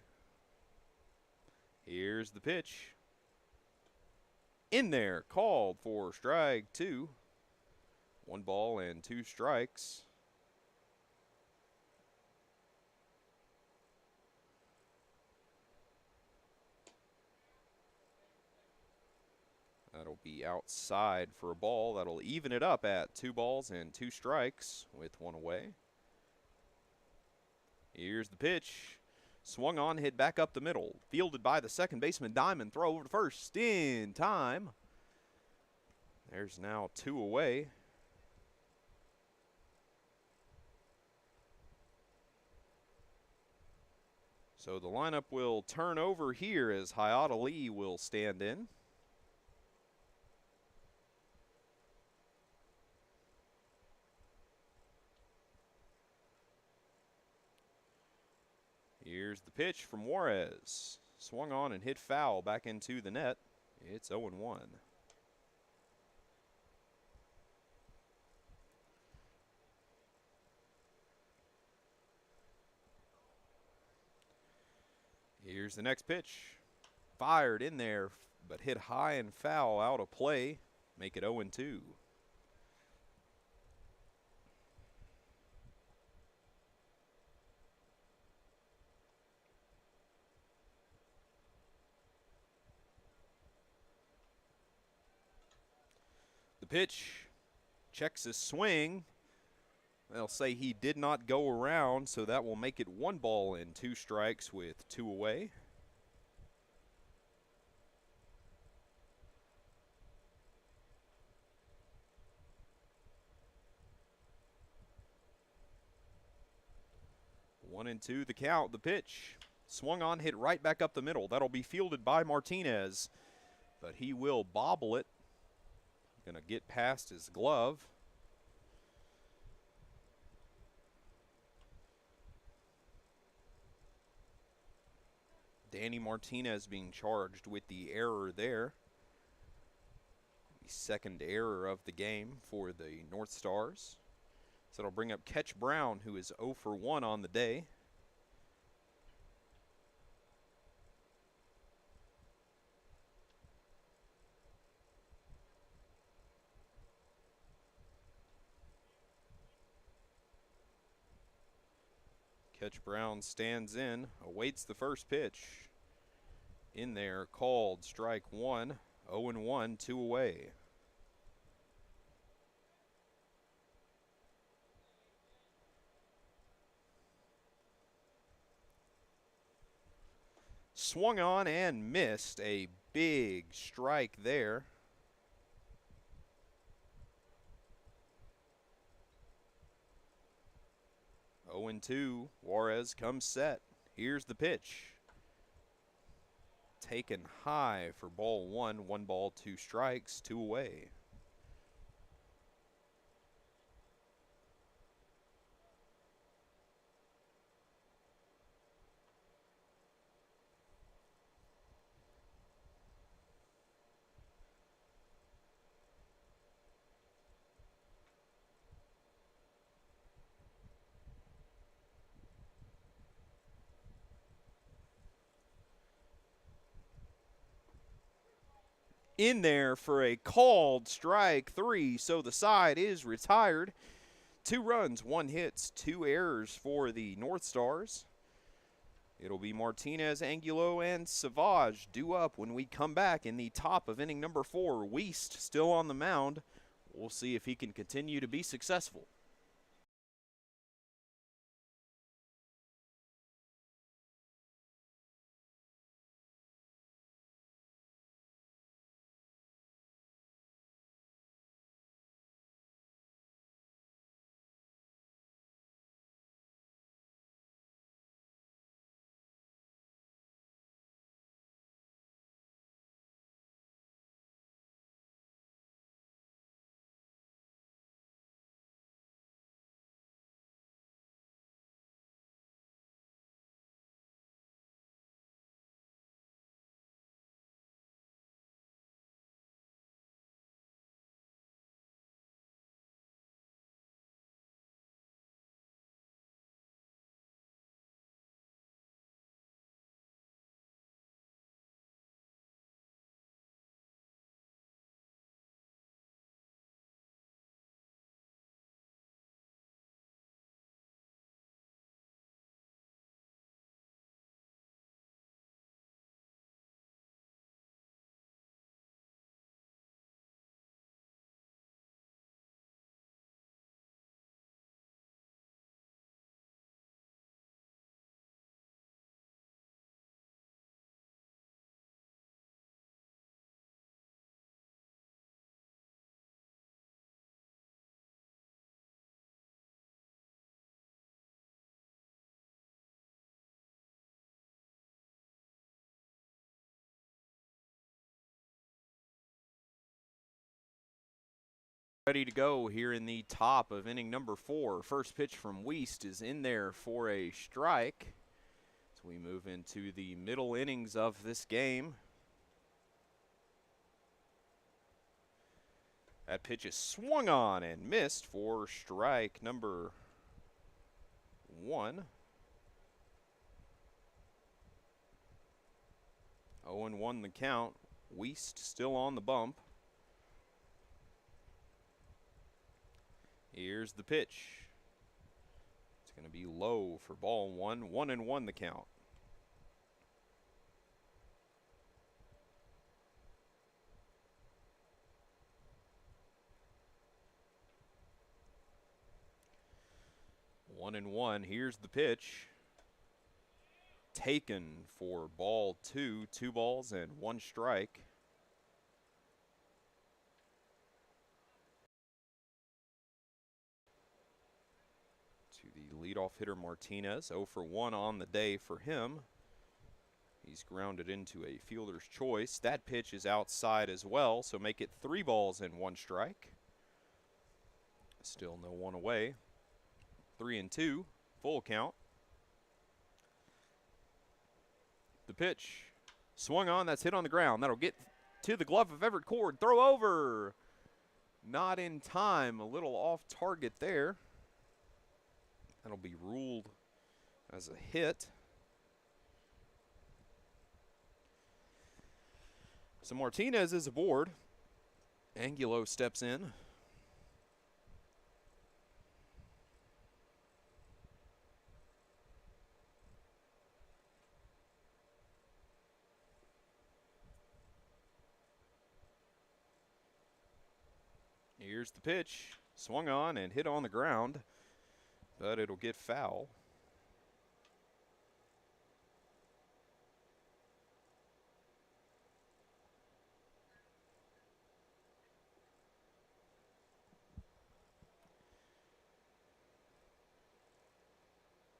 Speaker 1: Here's the pitch. In there, called for strike two. 1 ball and 2 strikes. That'll be outside for a ball. That'll even it up at 2 balls and 2 strikes with 1 away. Here's the pitch. Swung on, hit back up the middle. Fielded by the second baseman, Diamond. Throw over to first in time. There's now 2 away. So the lineup will turn over here as Hayata Lee will stand in. Here's the pitch from Juarez. Swung on and hit foul back into the net. It's 0-1. Here's the next pitch. Fired in there, but hit high and foul out of play. Make it 0-2. The pitch. Checks his swing. They'll say he did not go around, so that will make it 1 ball and 2 strikes with 2 away. One and 2 the count. The pitch. Swung on, hit right back up the middle. That'll be fielded by Martinez, but he will bobble it. Gonna get past his glove. Danny Martinez being charged with the error there. The second error of the game for the NorthStars. So it'll bring up Ketch Brown, who is 0 for 1 on the day. Ketch Brown stands in, awaits the first pitch. In there, called strike 1, 0-1, 2 away. Swung on and missed. A big strike there. Oh and 2. Juarez comes set. Here's the pitch. Taken high for ball 1. 1 ball, 2 strikes, 2 away. In there for a called strike 3, so the side is retired. 2 runs, 1 hit, 2 errors for the NorthStars. It'll be Martinez, Angulo, and Savage due up when we come back in the top of inning number 4. Weist still on the mound. We'll see if he can continue to be successful. Ready to go here in the top of inning number 4. First pitch from Wiest is in there for a strike. So we move into the middle innings of this game. That pitch is swung on and missed for strike number 1. 0-1 the count. Wiest still on the bump. Here's the pitch. It's going to be low for ball 1. 1-1 the count. One and one. Here's the pitch. Taken for ball 2. 2 balls and 1 strike. To the leadoff hitter Martinez. 0 for 1 on the day for him. He's grounded into a fielder's choice. That pitch is outside as well, so make it 3 balls and 1 strike. Still no one away. 3-2, full count. The pitch swung on, that's hit on the ground. That'll get to the glove of Everett Cord. Throw over. Not in time, a little off target there. That'll be ruled as a hit. So Martinez is aboard. Angulo steps in. Here's the pitch. Swung on and hit on the ground, but it'll get foul.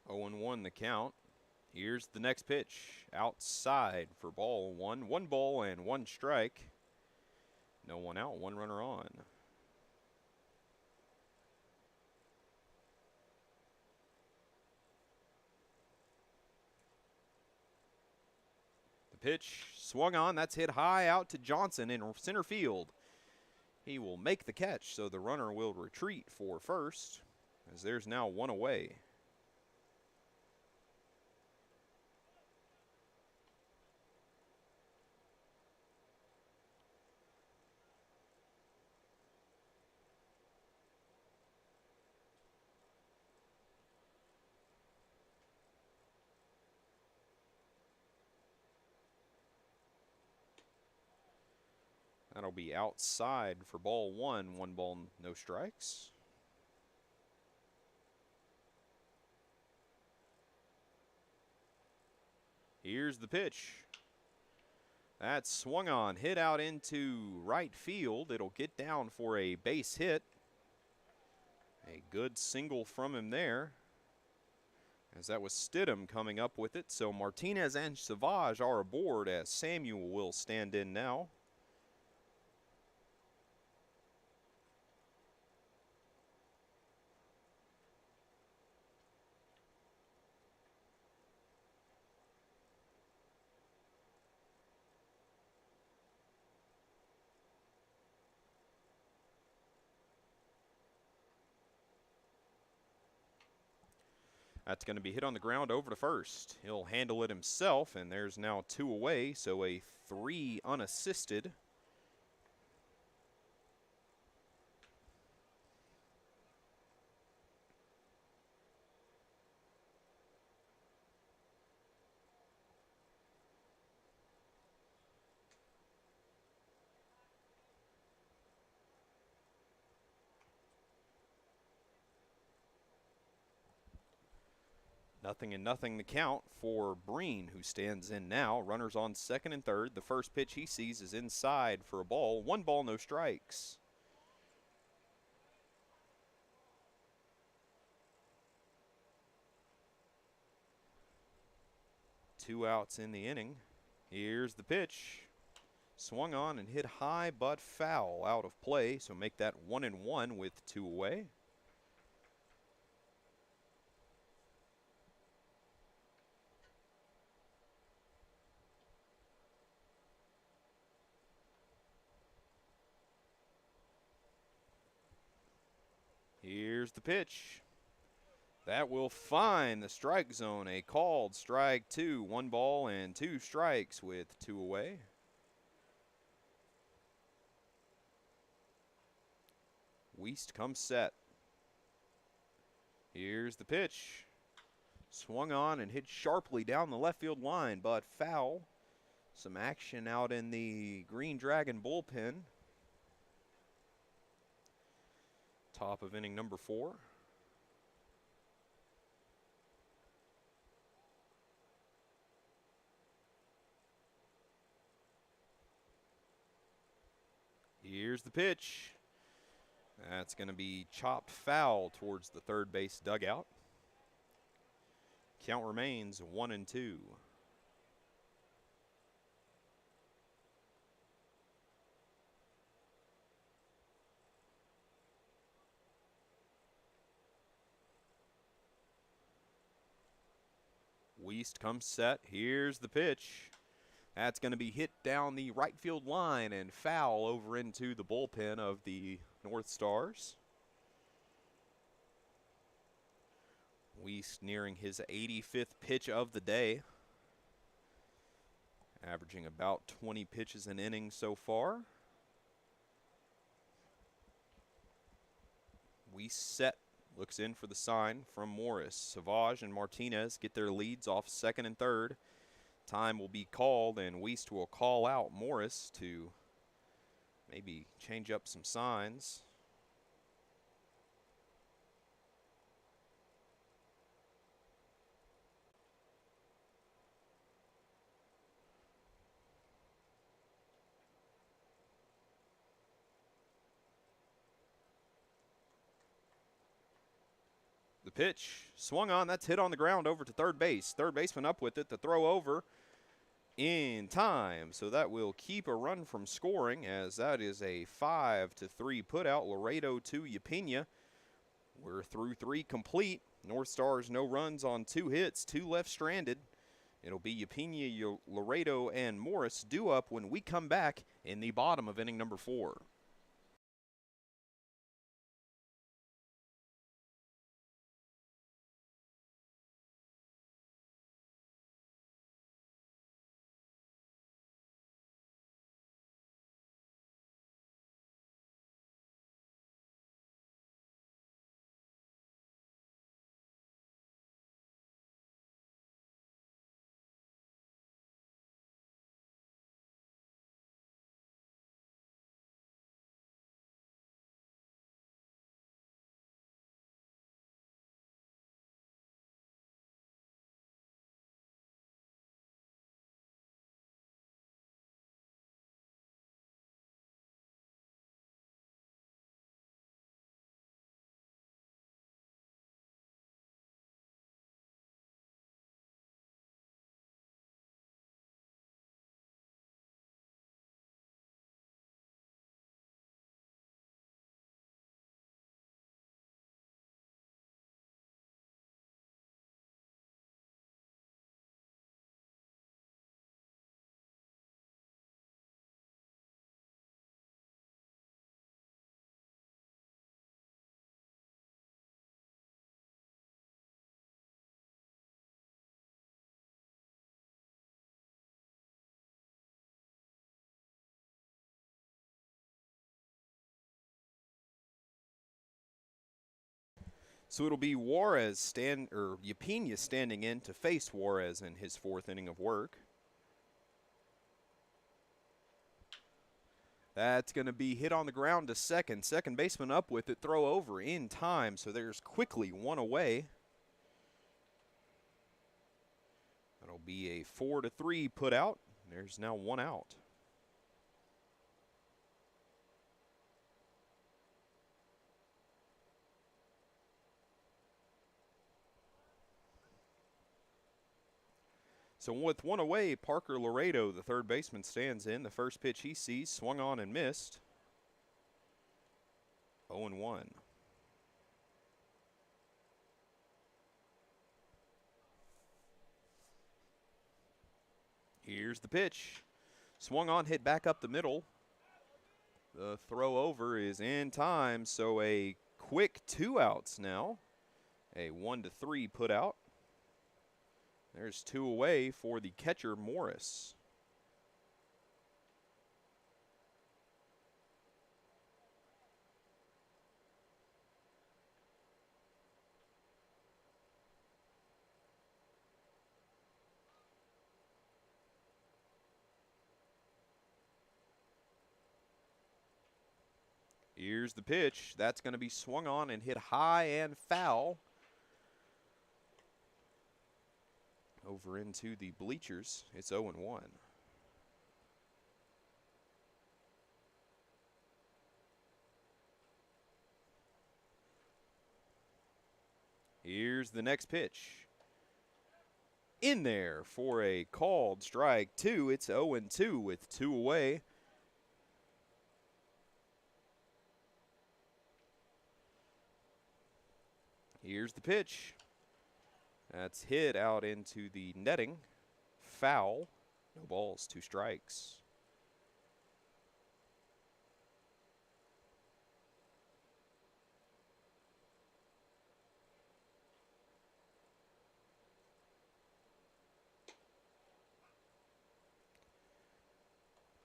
Speaker 1: Oh and 1 the count. Here's the next pitch. Outside for ball 1. 1 ball and 1 strike. No one out, 1 runner on. Pitch swung on, that's hit high out to Johnson in center field. He will make the catch, so the runner will retreat for first, as there's now 1 away. That'll be outside for ball 1. 1 ball, no strikes. Here's the pitch. That's swung on, hit out into right field. It'll get down for a base hit. A good single from him there, as that was Stidham coming up with it. So Martinez and Savage are aboard, as Samuel will stand in now. That's going to be hit on the ground over to first. He'll handle it himself, and there's now 2 away, so a 3 unassisted. Nothing and nothing the count for Breen, who stands in now. Runners on second and third. The first pitch he sees is inside for a ball. 1 ball, no strikes. Two outs in the inning. Here's the pitch. Swung on and hit high but foul, out of play, so make that 1-1 with 2 away. Here's the pitch. That will find the strike zone, a called strike 2, 1 ball and 2 strikes with 2 away. Wiest comes set. Here's the pitch. Swung on and hit sharply down the left field line, but foul. Some action out in the Green Dragon bullpen. Top of inning number 4. Here's the pitch. That's going to be chopped foul towards the third base dugout. Count remains 1-2. Wiest comes set. Here's the pitch. That's going to be hit down the right field line and foul over into the bullpen of the NorthStars. Wiest nearing his 85th pitch of the day, averaging about 20 pitches an inning so far. Wiest set, looks in for the sign from Morris. Savage and Martinez get their leads off second and third. Time will be called, and Wiest will call out Morris to maybe change up some signs. The pitch swung on. That's hit on the ground over to third base. Third baseman up with it. The throw over in time. So that will keep a run from scoring, as that is a 5-3 putout. Laredo to Yapena. We're through 3 complete. NorthStars no runs on 2 hits, 2 left stranded. It'll be Yapena, Laredo, and Morris due up when we come back in the bottom of inning number 4. So it'll be Yapena standing in to face Juarez in his 4th inning of work. That's going to be hit on the ground to second. Second baseman up with it, throw over in time. So there's quickly 1 away. That'll be a 4-3 put out. There's now 1 out. So with one away, Parker Laredo, the third baseman, stands in. The first pitch he sees, swung on and missed. 0-1. Here's the pitch. Swung on, hit back up the middle. The throw over is in time, so a quick 2 outs now. A 1-3 put out. There's 2 away for the catcher, Morris. Here's the pitch. That's going to be swung on and hit high and foul. Over into the bleachers. It's 0-1. Here's the next pitch. In there for a called strike 2. It's 0-2 with 2 away. Here's the pitch. That's hit out into the netting. Foul. No balls, 2 strikes.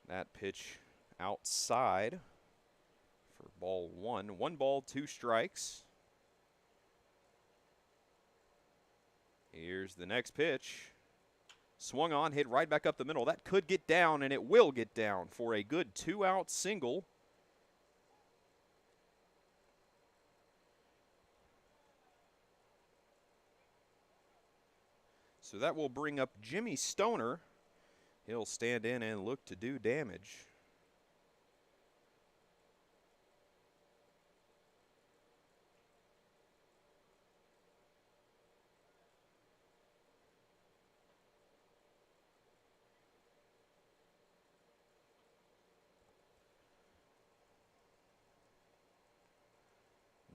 Speaker 1: That pitch outside for ball 1. 1 ball, 2 strikes. Here's the next pitch. Swung on, hit right back up the middle. That could get down, and it will get down for a good 2-out single. So that will bring up Jimmy Stoner. He'll stand in and look to do damage.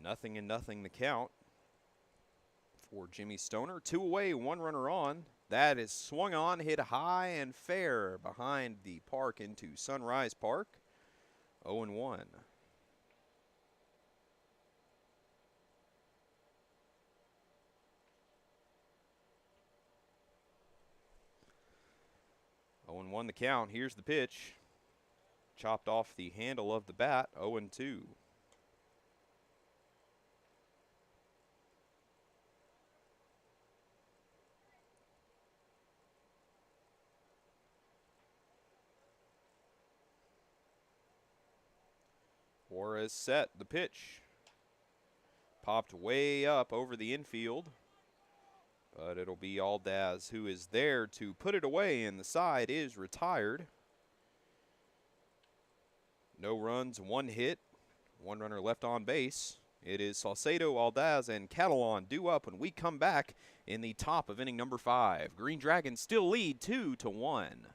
Speaker 1: Nothing and nothing the count for Jimmy Stoner. 2 away, 1 runner on. That is swung on, hit high and fair behind the park into Sunrise Park. 0-1. Oh, 0-1 the count. Here's the pitch. Chopped off the handle of the bat. 0-2. Juarez set the pitch. Popped way up over the infield. But it'll be Aldaz who is there to put it away, and the side is retired. No runs, 1 hit, 1 runner left on base. It is Salcedo, Aldaz, and Catalan due up when we come back in the top of inning number 5. Green Dragons still lead 2-1.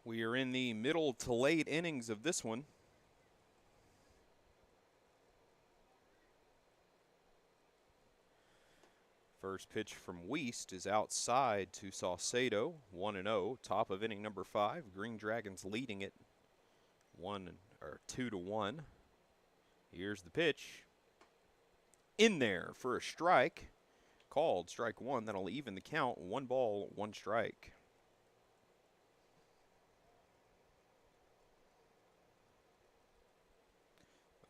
Speaker 1: We are in the middle to late innings of this one. First pitch from Wiest is outside to Saucedo, 1-0, top of inning number 5. Green Dragons leading it 2-1. Here's the pitch. In there for a strike. Called strike 1. That'll even the count. 1 ball, 1 strike.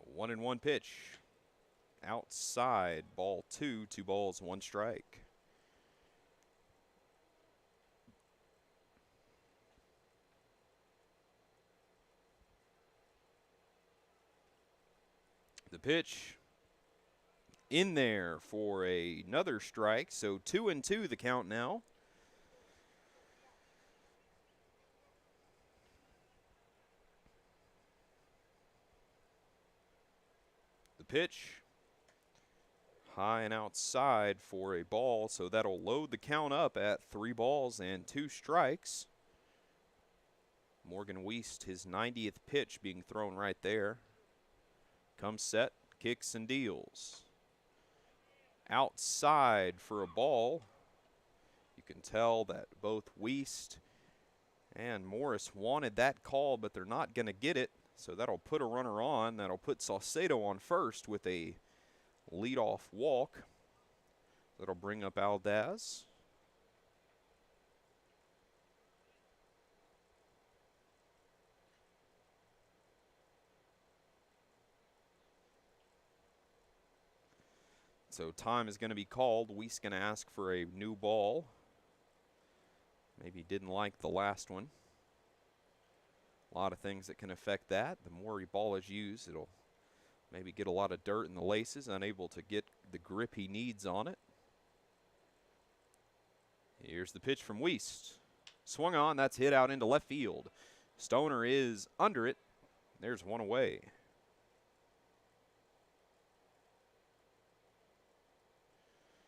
Speaker 1: A 1-1 pitch. Outside, ball 2, 2 balls, 1 strike. The pitch in there for another strike, so 2-2 the count now. The pitch high and outside for a ball, so that'll load the count up at 3 balls and 2 strikes. Morgan Wiest, his 90th pitch being thrown right there. Comes set, kicks and deals. Outside for a ball. You can tell that both Wiest and Morris wanted that call, but they're not going to get it. So that'll put a runner on. That'll put Saucedo on first with a leadoff walk. That'll bring up Aldaz. So time is going to be called. Wiest's going to ask for a new ball. Maybe didn't like the last one. A lot of things that can affect that. The more your ball is used, it'll maybe get a lot of dirt in the laces, unable to get the grip he needs on it. Here's the pitch from Wiest. Swung on, that's hit out into left field. Stoner is under it. There's one away.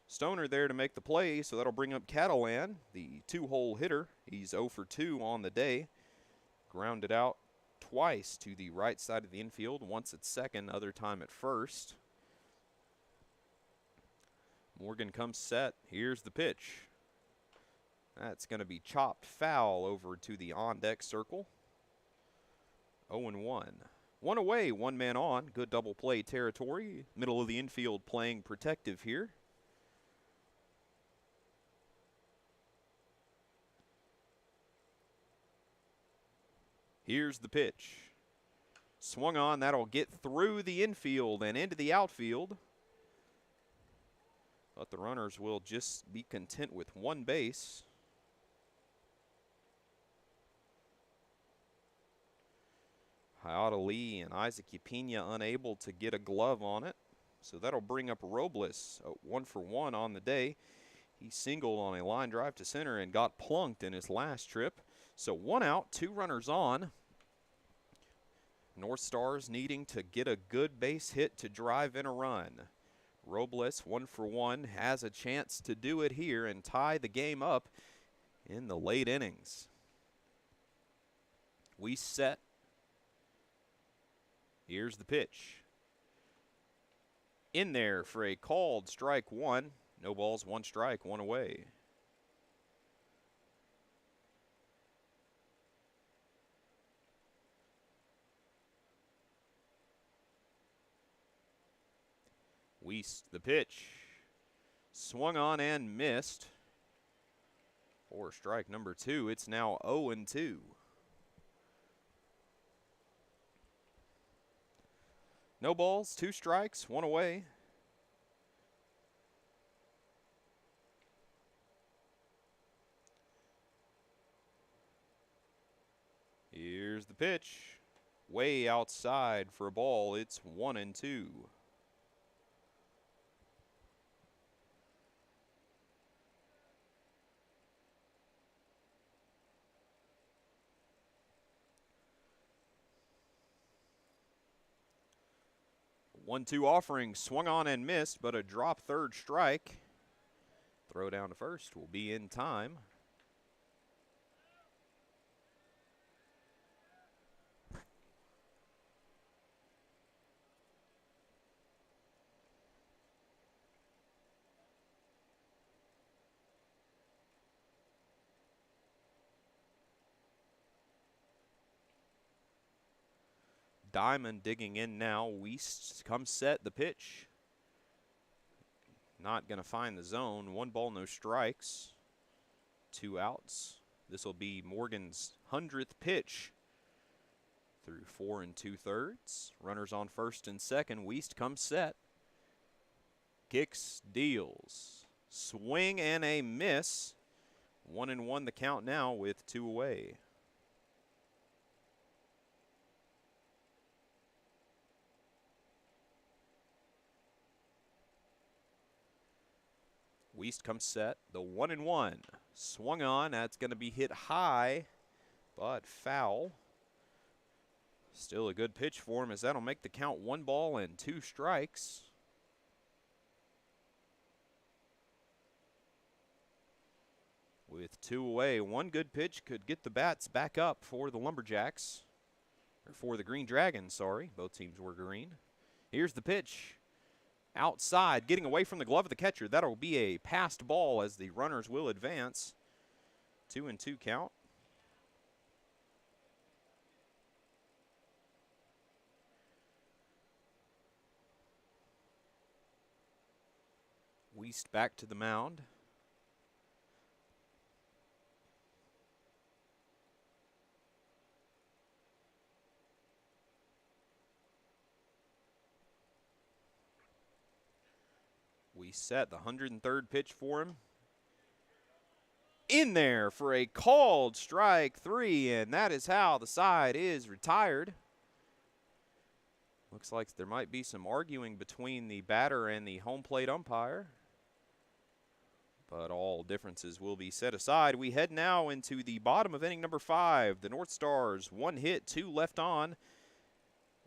Speaker 1: Stoner there to make the play, so that'll bring up Catalan, the 2-hole hitter. He's 0 for 2 on the day. Grounded out twice to the right side of the infield, once at second, other time at first. Morgan comes set. Here's the pitch. That's going to be chopped foul over to the on-deck circle. 0-1. One away, 1 man on. Good double play territory. Middle of the infield playing protective here. Here's the pitch. Swung on, that'll get through the infield and into the outfield. But the runners will just be content with 1 base. Hayata Lee and Isaac Yapina unable to get a glove on it. So that'll bring up Robles, 1 for 1 on the day. He singled on a line drive to center and got plunked in his last trip. So 1 out, 2 runners on. NorthStars needing to get a good base hit to drive in a run. Robles, 1 for 1, has a chance to do it here and tie the game up in the late innings. We set. Here's the pitch. In there for a called strike 1. No balls, 1 strike, 1 away. Wiest, the pitch. Swung on and missed. For strike number 2, it's now 0-2. No balls, 2 strikes, 1 away. Here's the pitch. Way outside for a ball. It's 1-2. One-two offering, swung on and missed, but a drop third strike. Throw down to first will be in time. Diamond digging in now. Weist comes set. The pitch. Not going to find the zone. 1 ball, no strikes. 2 outs. This will be Morgan's 100th pitch through 4 2/3. Runners on first and second. Weist comes set. Kicks, deals. Swing and a miss. 1-1 the count now with 2 away. Weist comes set. The 1-1. Swung on. That's going to be hit high, but foul. Still a good pitch for him as that'll make the count 1 ball and 2 strikes. With 2 away, 1 good pitch could get the bats back up for the Lumberjacks. Or for the Green Dragons, sorry. Both teams were green. Here's the pitch. Outside, getting away from the glove of the catcher. That'll be a passed ball as the runners will advance. 2-2 count. Weist back to the mound. We set the 103rd pitch for him. In there for a called strike 3, and that is how the side is retired. Looks like there might be some arguing between the batter and the home plate umpire, but all differences will be set aside. We head now into the bottom of inning number 5. The NorthStars 1 hit, 2 left on.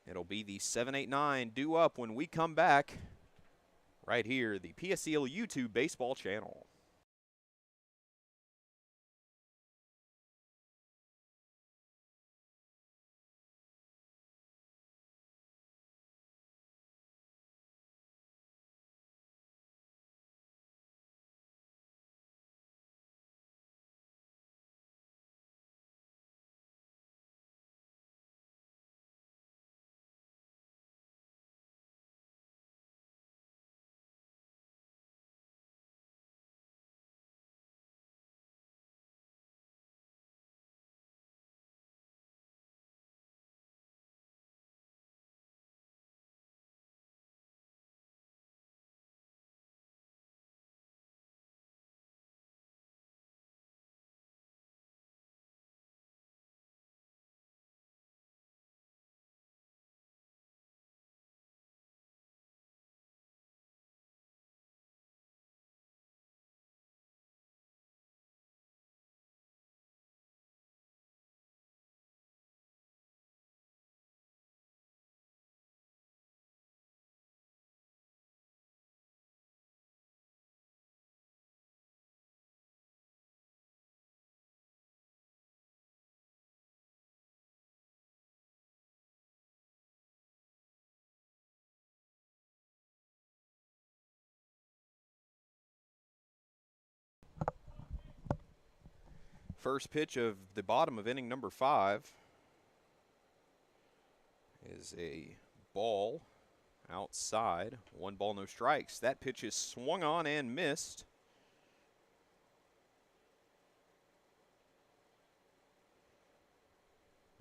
Speaker 1: It'll be the 7-8-9 due up when we come back. Right here, the PSCL YouTube Baseball channel. First pitch of the bottom of inning number 5 is a ball outside. 1 ball, no strikes. That pitch is swung on and missed.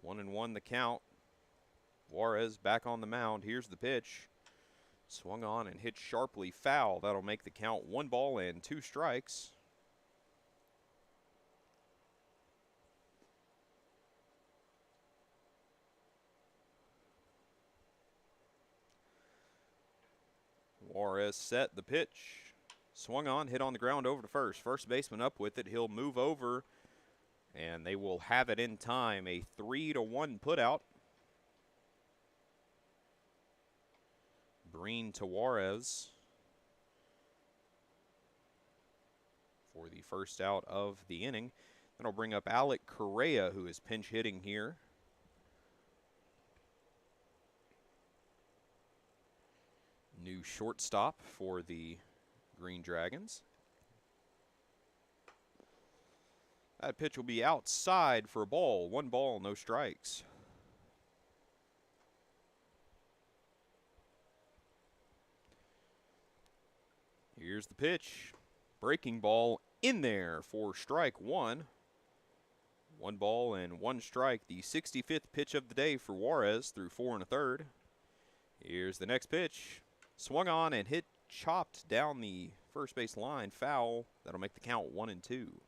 Speaker 1: One and one the count. Juarez back on the mound. Here's the pitch. Swung on and hit sharply foul. That'll make the count 1 ball and 2 strikes. Juarez set the pitch. Swung on, hit on the ground over to first. First baseman up with it. He'll move over, and they will have it in time. A 3-1 putout. Breen to Juarez for the first out of the inning. Then I'll bring up Alec Correa, who is pinch hitting here. New shortstop for the Green Dragons. That pitch will be outside for a ball. 1 ball, no strikes. Here's the pitch. Breaking ball in there for strike one. 1 ball and 1 strike. The 65th pitch of the day for Juarez through 4 1/3. Here's the next pitch. Swung on and hit, chopped down the first base line. Foul. That'll make the count 1-2.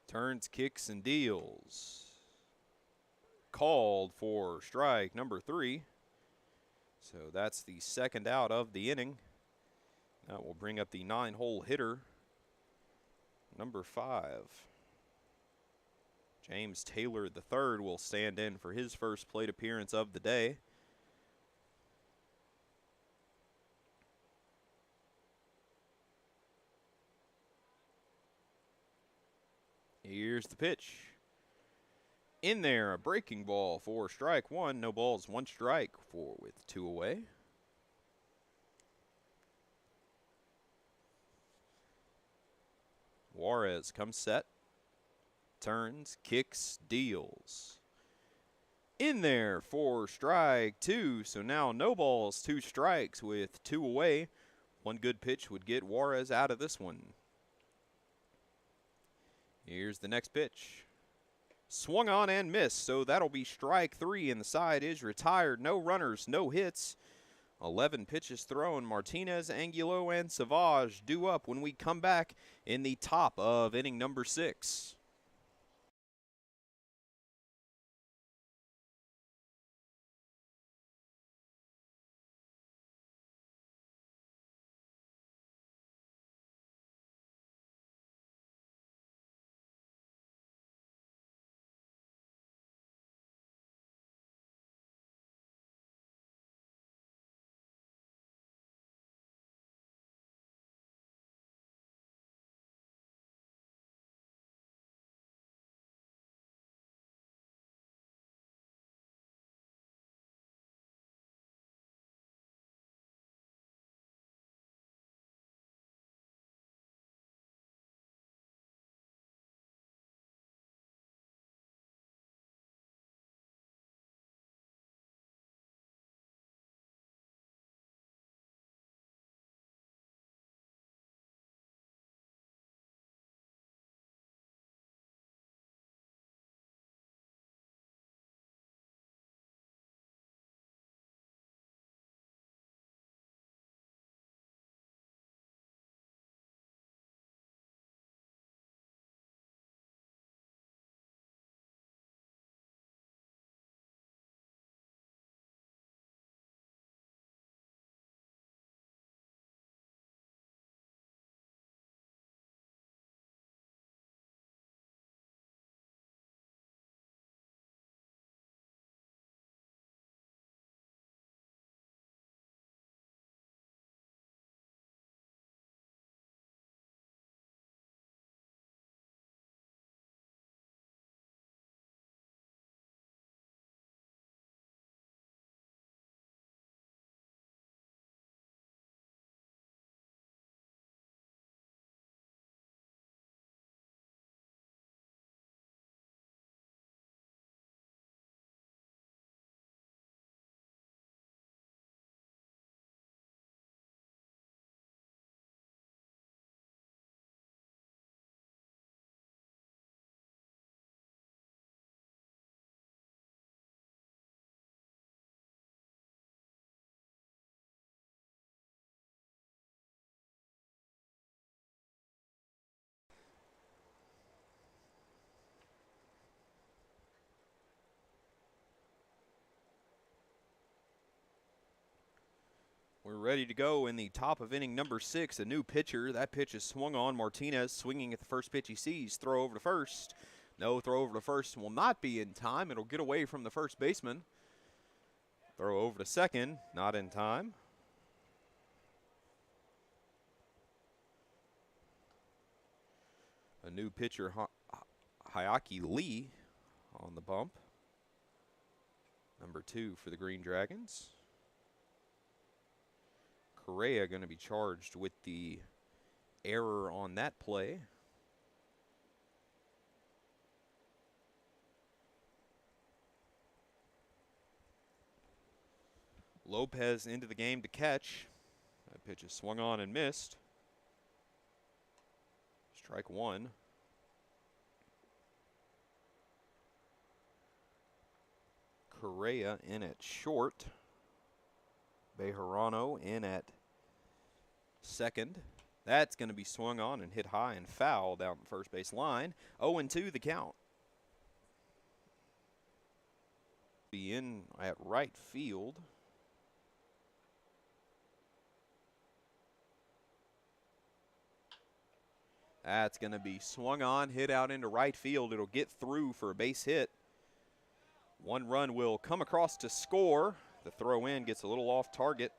Speaker 1: Turns, kicks, and deals. Called for strike number 3. So that's the second out of the inning. That will bring up the 9-hole hitter, number 5. James Taylor III will stand in for his first plate appearance of the day. Here's the pitch. In there, a breaking ball for strike 1. No balls, 1 strike with 2 away. Juarez comes set. Turns, kicks, deals. In there for strike 2. So now no balls, 2 strikes with 2 away. 1 good pitch would get Juarez out of this one. Here's the next pitch. Swung on and missed, so that'll be strike 3, and the side is retired. No runners, no hits. 11 pitches thrown. Martinez, Angulo, and Savage due up when we come back in the top of inning number 6. We're ready to go in the top of inning number 6. A new pitcher. That pitch is swung on. Martinez swinging at the first pitch he sees. Throw over to first. No, throw over to first will not be in time. It'll get away from the first baseman. Throw over to second. Not in time. A new pitcher, Hayaki Lee, on the bump. Number 2 for the Green Dragons. Correa going to be charged with the error on that play. Lopez into the game to catch. That pitch is swung on and missed. Strike one. Correa in at short. Bejarano in at second. That's going to be swung on and hit high and foul down the first base line. 0-2 the count. Be in at right field. That's going to be swung on, hit out into right field. It'll get through for a base hit. One run will come across to score. The throw in gets a little off target.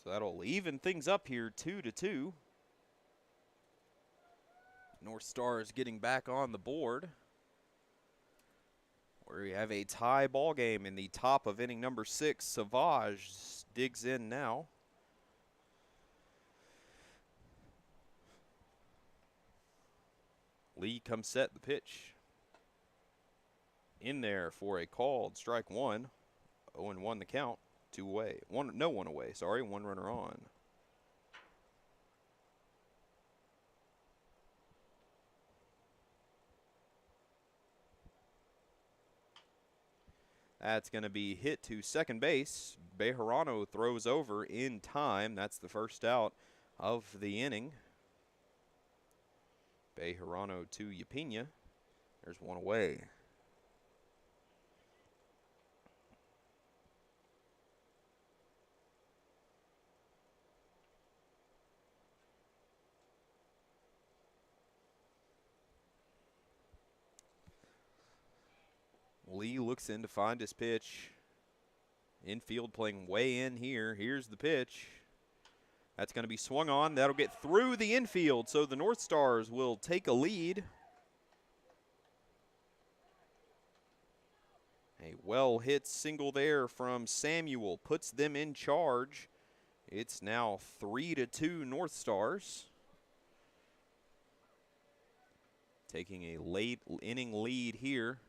Speaker 1: So that'll even things up here, 2-2. NorthStars getting back on the board. Where we have a tie ball game in the top of inning number 6. Savage digs in now. Lee comes set the pitch. In there for a called strike one. 0-1 the count. 2 away. No one away, sorry. 1 runner on. That's going to be hit to second base. Bejarano throws over in time. That's the first out of the inning. Bejarano to Yapina. There's 1 away. Lee looks in to find his pitch. Infield playing way in here. Here's the pitch. That's going to be swung on. That'll get through the infield, so the NorthStars will take a lead. A well-hit single there from Samuel puts them in charge. It's now 3-2 NorthStars. Taking a late inning lead here.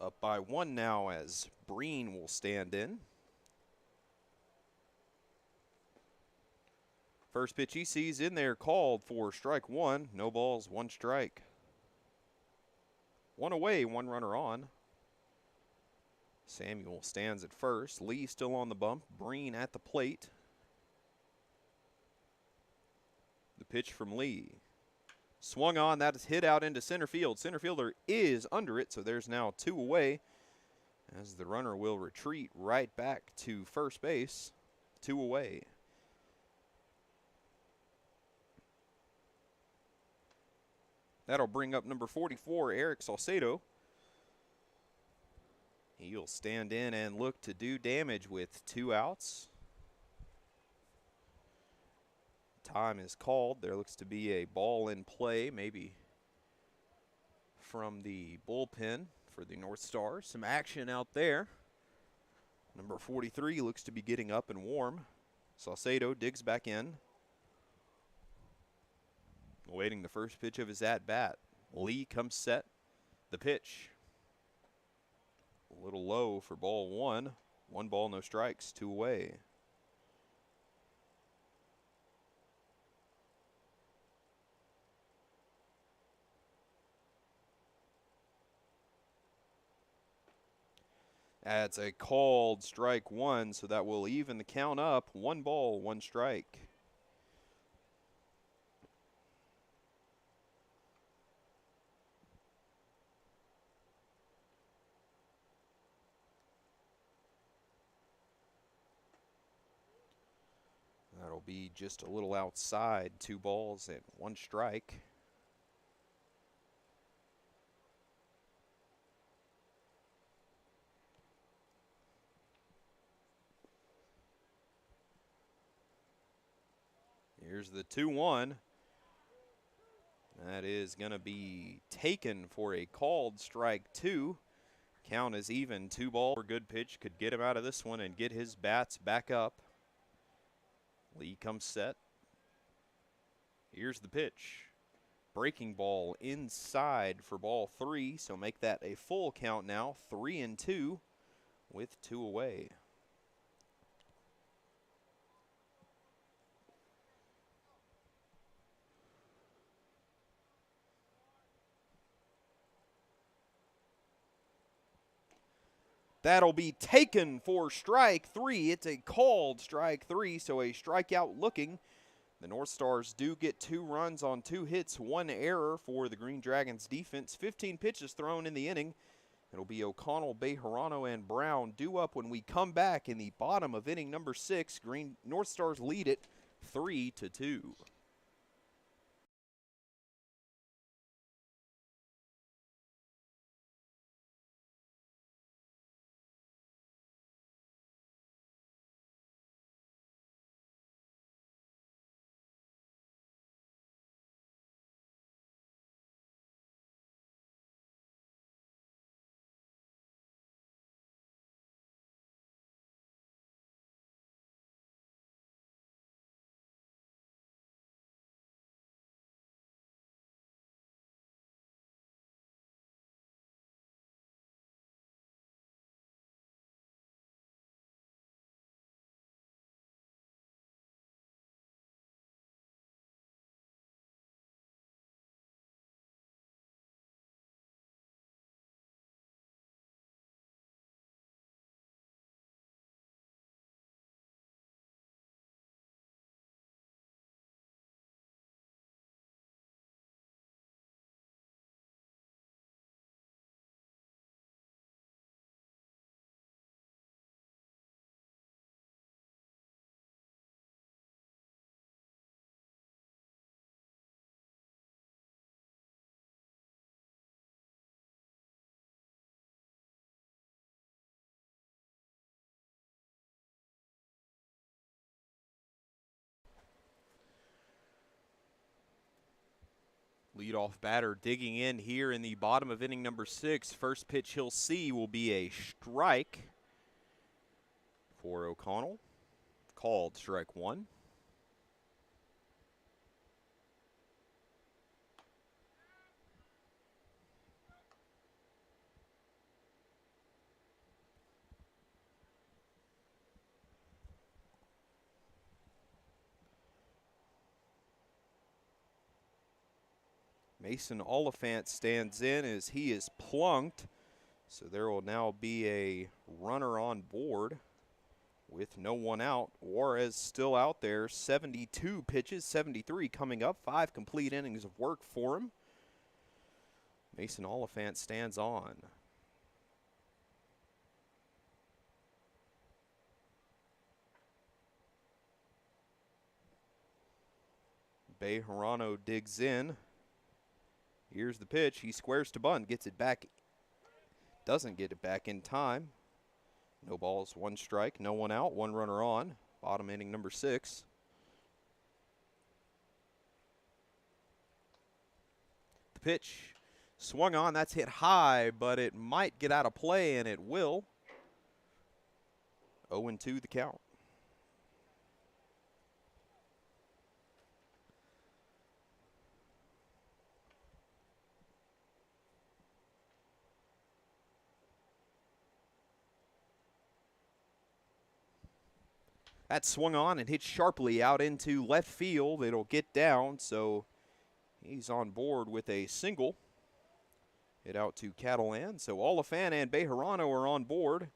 Speaker 1: Up by 1 now as Breen will stand in. First pitch he sees in there called for strike 1. No balls, 1 strike. 1 away, 1 runner on. Samuel stands at first. Lee still on the bump. Breen at the plate. The pitch from Lee. Swung on, that is hit out into center field. Center fielder is under it, so there's now 2 away as the runner will retreat right back to first base. 2 away. That'll bring up number 44, Eric Salcedo. He'll stand in and look to do damage with 2 outs. Time is called. There looks to be a ball in play, maybe from the bullpen for the NorthStars. Some action out there. Number 43 looks to be getting up and warm. Salcedo digs back in. Awaiting the first pitch of his at-bat. Lee comes set. The pitch. A little low for ball 1. 1 ball, no strikes, 2 away. That's a called strike 1, so that will even the count up. 1 ball, 1 strike. That'll be just a little outside. 2 balls and 1 strike. Here's the 2-1. That is going to be taken for a called strike 2. Count is even. 2 ball. A good pitch could get him out of this one and get his bats back up. Lee comes set. Here's the pitch. Breaking ball inside for ball 3, so make that a full count now. 3-2 with 2 away. That'll be taken for strike 3. It's a called strike 3, so a strikeout looking. The North Stars do get 2 runs on 2 hits, 1 error for the Green Dragons defense. 15 pitches thrown in the inning. It'll be O'Connell, Bejarano, and Brown due up when we come back in the bottom of inning number 6. North Stars lead it 3-2. Leadoff batter digging in here in the bottom of inning number 6. First pitch he'll see will be a strike for O'Connell. Called strike 1. Mason Oliphant stands in as he is plunked. So there will now be a runner on board with no one out. Juarez still out there. 72 pitches, 73 coming up. 5 complete innings of work for him. Mason Oliphant stands on. Bejarano digs in. Here's the pitch. He squares to bunt, gets it back. Doesn't get it back in time. No balls, 1 strike, no one out, 1 runner on. Bottom inning number 6. The pitch swung on. That's hit high, but it might get out of play, and it will. 0-2 the count. That swung on and hit sharply out into left field. It'll get down, so he's on board with a single. Hit out to Catalan. So Oliphant and Bejarano are on board.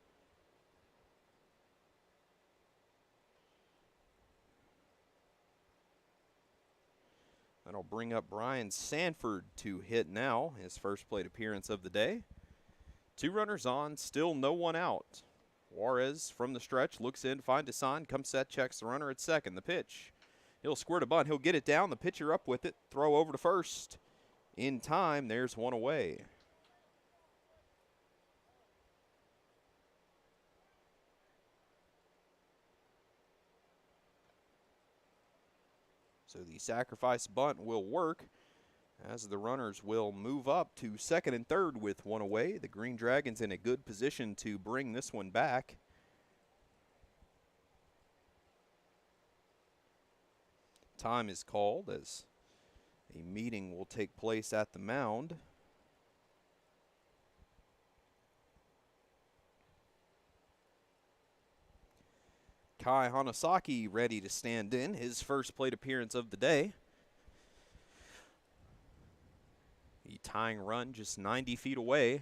Speaker 1: That'll bring up Brian Sanford to hit now, his first plate appearance of the day. 2 runners on, still no one out. Juarez from the stretch looks in, finds Desan, comes set, checks the runner at second. The pitch. He'll squirt a bunt. He'll get it down. The pitcher up with it. Throw over to first. In time, there's 1 away. So the sacrifice bunt will work. as the runners will move up to second and third with one away. The Green Dragons in a good position to bring this one back. Time is called as a meeting will take place at the mound. Kai Hanasaki ready to stand in, his first plate appearance of the day. The tying run just 90 feet away.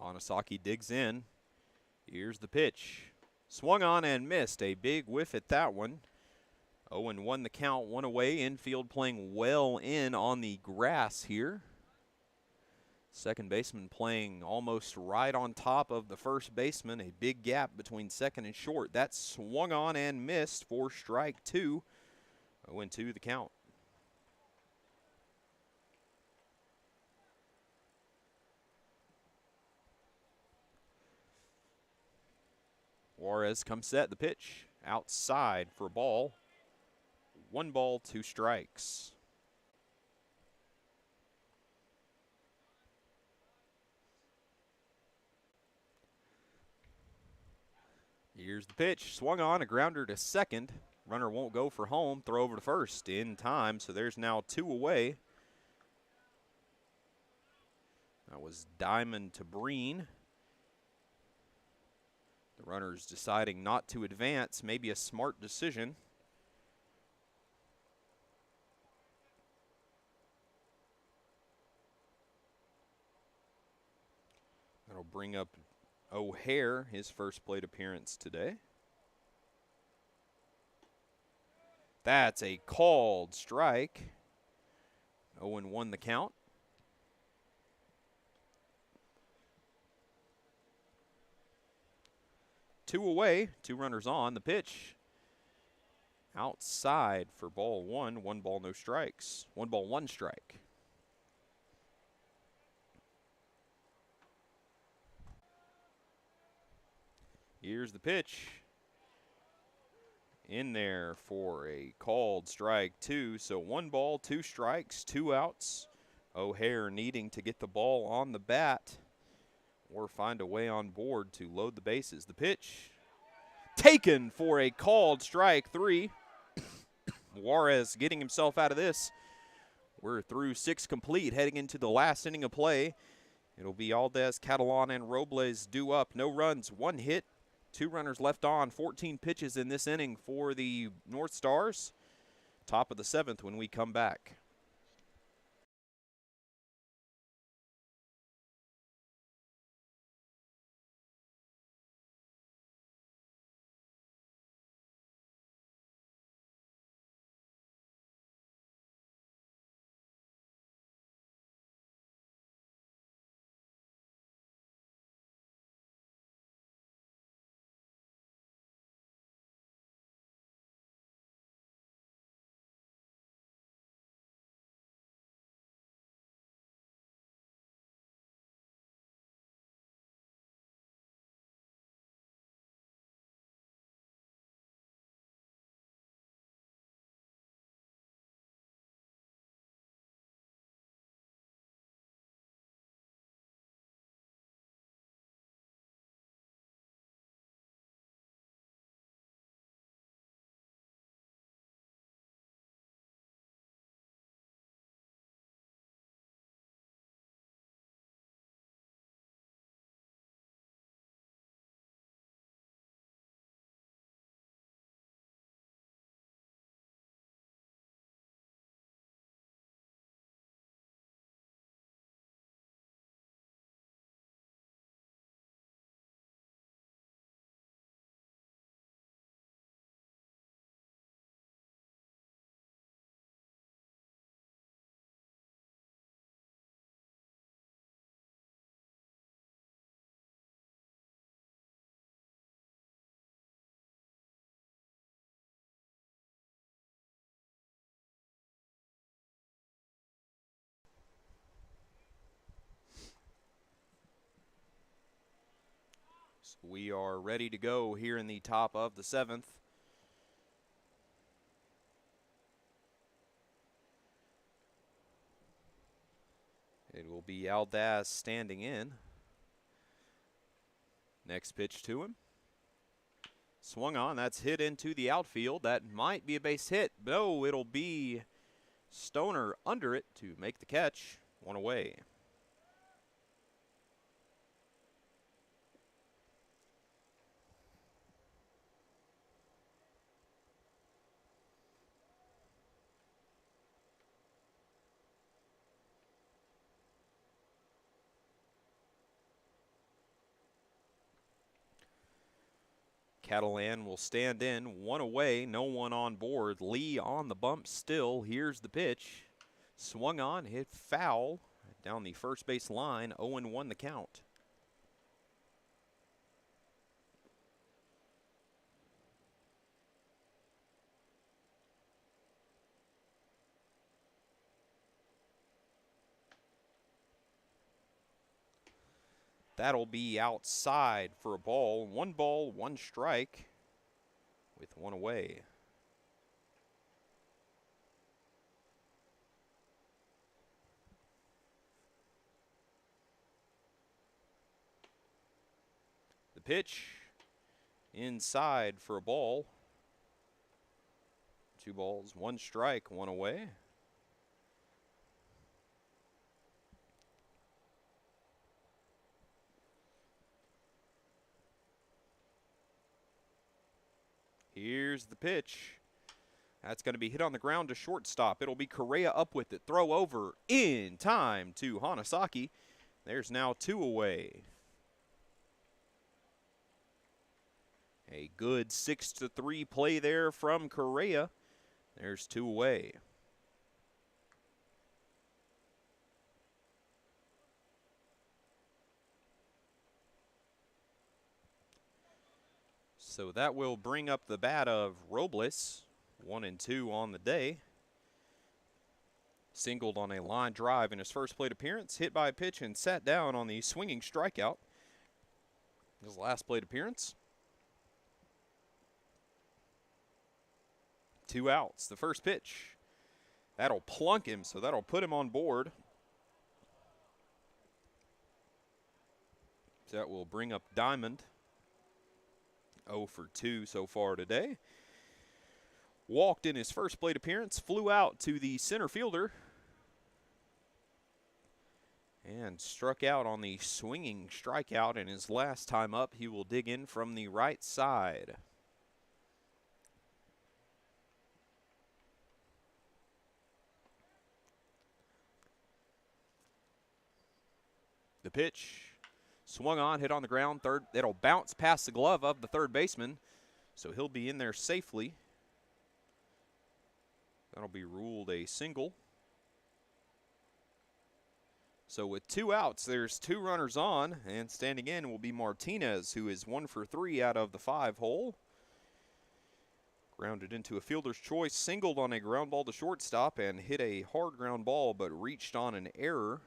Speaker 1: Hanasaki digs in. Here's the pitch. Swung on and missed. A big whiff at that one. 0-1 the count, one away. Infield playing well in on the grass here. Second baseman playing almost right on top of the first baseman. A big gap between second and short. That swung on and missed for strike two. 0-2 the count. Juarez comes set. The pitch outside for a ball. 1 ball, 2 strikes. Here's the pitch. Swung on, a grounder to second. Runner won't go for home. Throw over to first in time, so there's now 2 away. That was Diamond to Breen. The runner's deciding not to advance. Maybe a smart decision. That'll bring up O'Hare, his first plate appearance today. That's a called strike. 0-1 the count. Two away, 2 runners on. The pitch outside for ball 1. 1 ball, no strikes. 1 ball, 1 strike. Here's the pitch. In there for a called strike 2. So 1 ball, 2 strikes, 2 outs. O'Hare needing to get the ball on the bat or find a way on board to load the bases. The pitch taken for a called strike 3. Juarez getting himself out of this. We're through 6 complete, heading into the last inning of play. It'll be Aldez, Catalan, and Robles due up. No runs, 1 hit, 2 runners left on. 14 pitches in this inning for the NorthStars. Top of the 7th when we come back. We are ready to go here in the top of the 7th. It will be Aldaz standing in. Next pitch to him. Swung on, that's hit into the outfield. That might be a base hit. No, it'll be Stoner under it to make the catch. One away. Catalan will stand in, one away, no one on board. Lee on the bump still. Here's the pitch. Swung on, hit foul down the first base line. 0-1 the count. That'll be outside for a ball. 1 ball, 1 strike with 1 away. The pitch inside for a ball. 2 balls, 1 strike, 1 away. Here's the pitch. That's going to be hit on the ground to shortstop. It'll be Correa up with it. Throw over in time to Hanasaki. There's now 2 away. A good 6-3 play there from Correa. There's 2 away. So that will bring up the bat of Robles, 1-2 on the day. Singled on a line drive in his first plate appearance, hit by a pitch and sat down on the swinging strikeout. His last plate appearance. 2 outs. The first pitch. That'll plunk him, so that'll put him on board. So that will bring up Diamond. 0 for 2 so far today. Walked in his first plate appearance, flew out to the center fielder, and struck out on the swinging strikeout. In his last time up, he will dig in from the right side. The pitch. Swung on, hit on the ground, third. It'll bounce past the glove of the third baseman, so he'll be in there safely. That'll be ruled a single. So with 2 outs, there's 2 runners on, and standing in will be Martinez, who is 1 for 3 out of the 5 hole. Grounded into a fielder's choice, singled on a ground ball to shortstop, and hit a hard ground ball, but reached on an error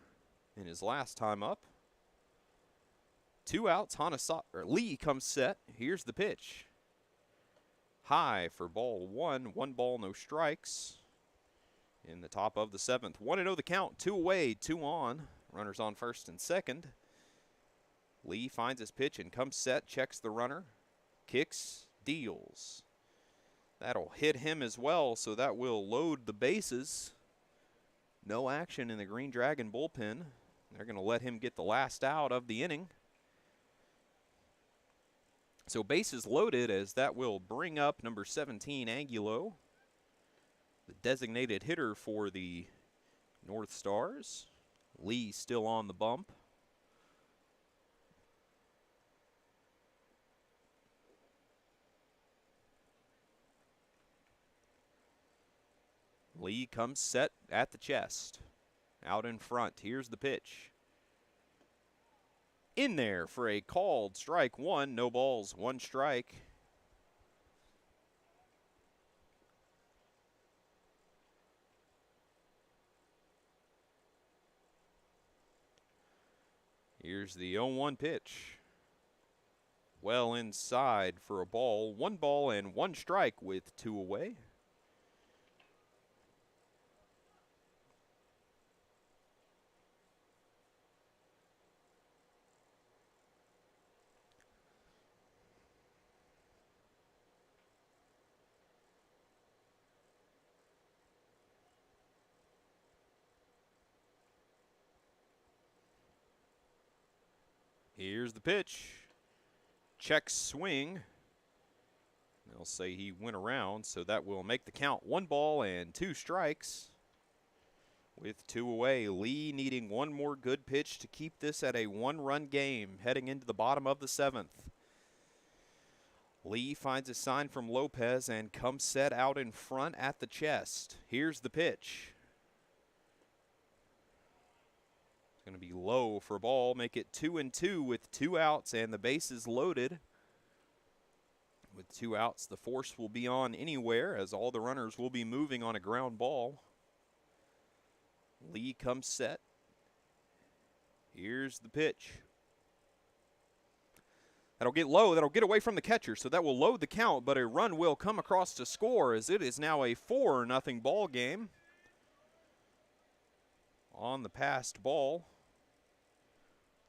Speaker 1: in his last time up. 2 outs, Lee comes set. Here's the pitch. High for ball 1. 1 ball, no strikes. In the top of the 7th. 1-0 the count. 2 away, 2 on. Runners on first and second. Lee finds his pitch and comes set. Checks the runner. Kicks, deals. That'll hit him as well, so that will load the bases. No action in the Green Dragon bullpen. They're going to let him get the last out of the inning. So bases loaded, as that will bring up number 17, Angulo, the designated hitter for the NorthStars. Lee still on the bump. Lee comes set at the chest. Out in front. Here's the pitch. In there for a called strike 1. No balls, 1 strike. Here's the 0-1 pitch. well inside for a ball. 1 ball and 1 strike with 2 away. Here's the pitch. Check swing. They'll say he went around, so that will make the count 1 ball and 2 strikes. With 2 away, Lee needing 1 more good pitch to keep this at a 1-run game heading into the bottom of the 7th. Lee finds a sign from Lopez and comes set out in front at the chest. Here's the pitch. Going to be low for a ball, make it 2-2 with 2 outs and the bases loaded. With 2 outs, the force will be on anywhere as all the runners will be moving on a ground ball. Lee comes set. Here's the pitch. That'll get low, that'll get away from the catcher, so that will load the count, but a run will come across to score as it is now a 4-0 ball game. On the passed ball,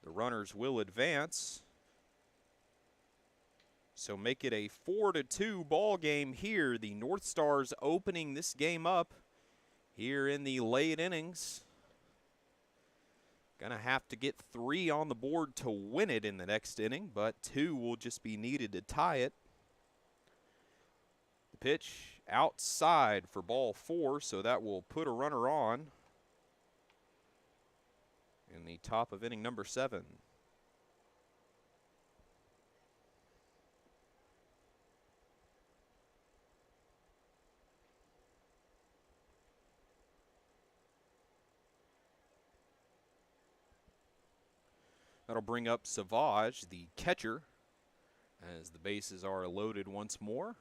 Speaker 1: the runners will advance. So make it a 4-2 ball game here. The NorthStars opening this game up here in the late innings. Gonna have to get 3 on the board to win it in the next inning, but 2 will just be needed to tie it. The pitch outside for ball 4, so that will put a runner on in the top of inning number 7. That'll bring up Savage, the catcher, as the bases are loaded once more.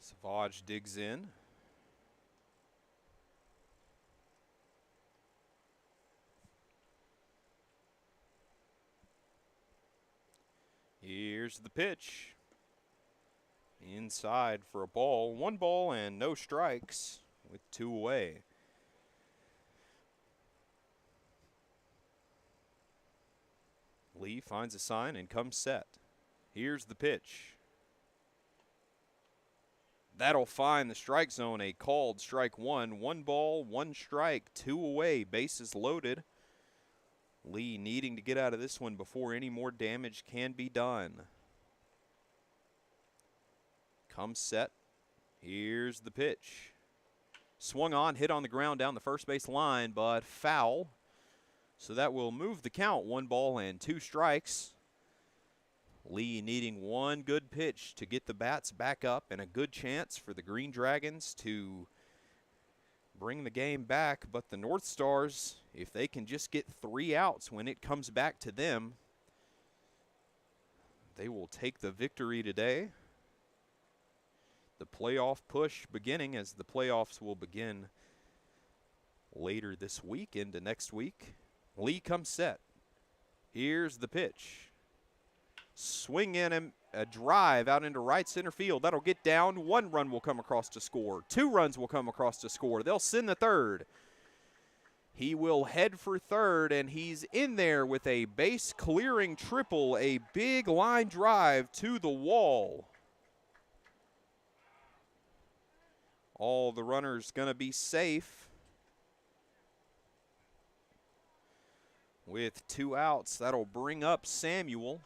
Speaker 1: Savage digs in. Here's the pitch. Inside for a ball. 1 ball and no strikes with 2 away. Lee finds a sign and comes set. Here's the pitch. That'll find the strike zone, a called strike 1. 1 ball, 1 strike, 2 away, bases loaded. Lee needing to get out of this one before any more damage can be done. Comes set. Here's the pitch. Swung on, hit on the ground down the first base line, but foul. So that will move the count. 1 ball and 2 strikes. Lee needing 1 good pitch to get the bats back up and a good chance for the Green Dragons to bring the game back. But the NorthStars, if they can just get 3 outs when it comes back to them, they will take the victory today. The playoff push beginning, as the playoffs will begin later this week into next week. Lee comes set. Here's the pitch. Swing in a drive out into right center field. That'll get down. 1 run will come across to score. 2 runs will come across to score. They'll send the third. He will head for third, and he's in there with a base-clearing triple, a big line drive to the wall. All the runners going to be safe. With 2 outs, that'll bring up Samuel.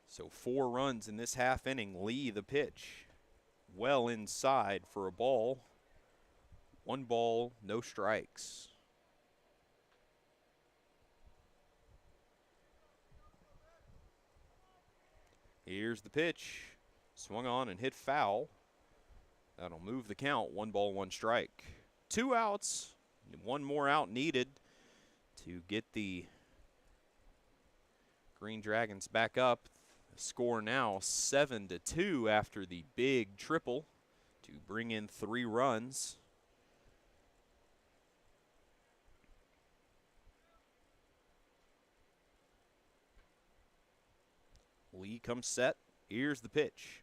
Speaker 1: So 4 runs in this half inning. Lee the pitch. Well inside for a ball. 1 ball, no strikes. Here's the pitch. Swung on and hit foul. That'll move the count. 1 ball, 1 strike. 2 outs. 1 more out needed to get the Green Dragons back up. The score now 7-2 after the big triple to bring in 3 runs. Lee comes set. Here's the pitch.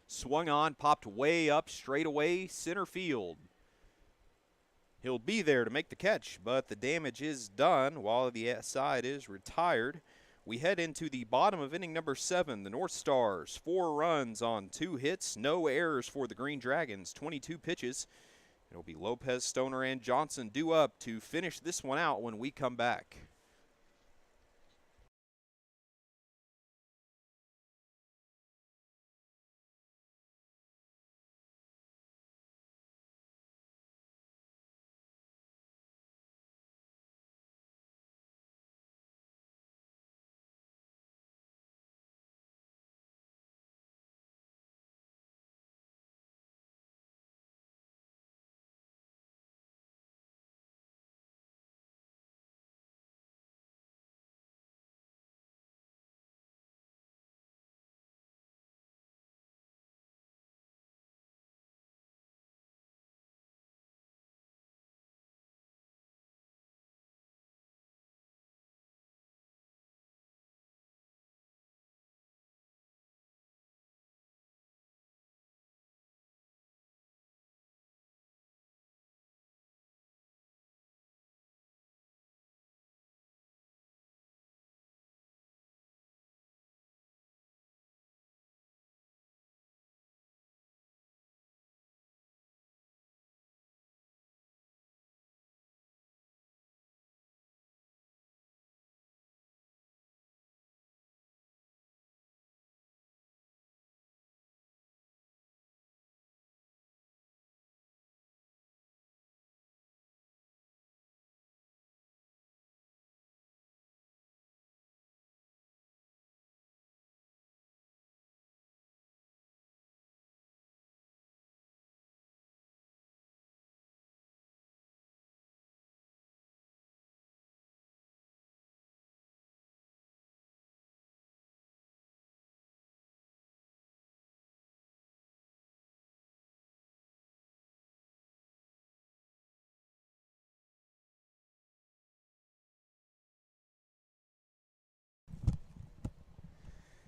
Speaker 1: Swung on, popped way up, straight away, center field. He'll be there to make the catch, but the damage is done while the side is retired. We head into the bottom of inning number 7. The NorthStars, 4 runs on 2 hits, no errors for the Green Dragons, 22 pitches. It'll be Lopez, Stoner, and Johnson due up to finish this one out when we come back.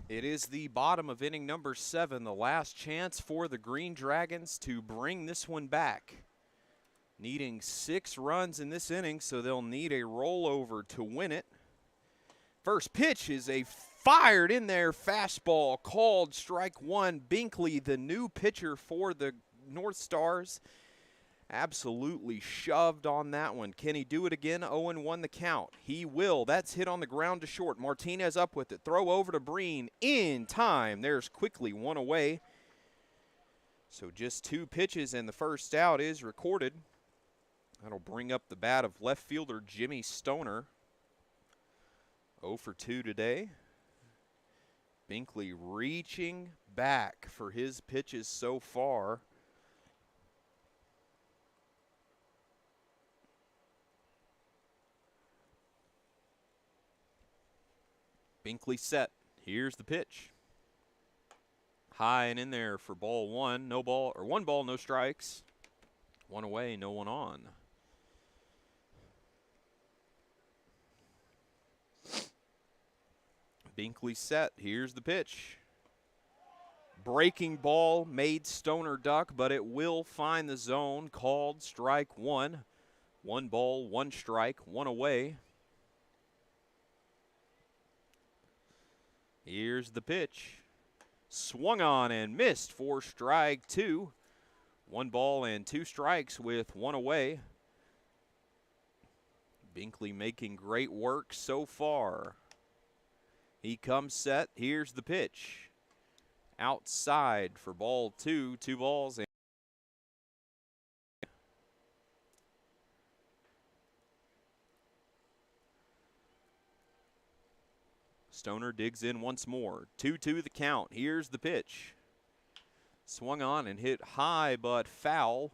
Speaker 1: It is the bottom of inning number 7, the last chance for the Green Dragons to bring this one back. Needing 6 runs in this inning, so they'll need a rollover to win it. First pitch is a fired in there fastball called strike 1. Binkley, the new pitcher for the NorthStars, absolutely shoved on that one. Can he do it again? 0-1 the count. He will. That's hit on the ground to short. Martinez up with it. Throw over to Breen in time. There's quickly 1 away. So just 2 pitches and the first out is recorded. That'll bring up the bat of left fielder Jimmy Stoner. 0 for 2 today. Binkley reaching back for his pitches so far. Binkley set. Here's the pitch. High and in there for ball 1. No ball, or 1 ball, no strikes. 1 away, no one on. Binkley set. Here's the pitch. Breaking ball made Stoner duck, but it will find the zone. Called strike 1. 1 ball, 1 strike, 1 away. Here's the pitch. Swung on and missed for strike 2. 1 ball and 2 strikes with 1 away. Binkley making great work so far. He comes set. Here's the pitch. Outside for ball 2. 2 balls and Stoner digs in once more. 2-2 the count. Here's the pitch. Swung on and hit high but foul.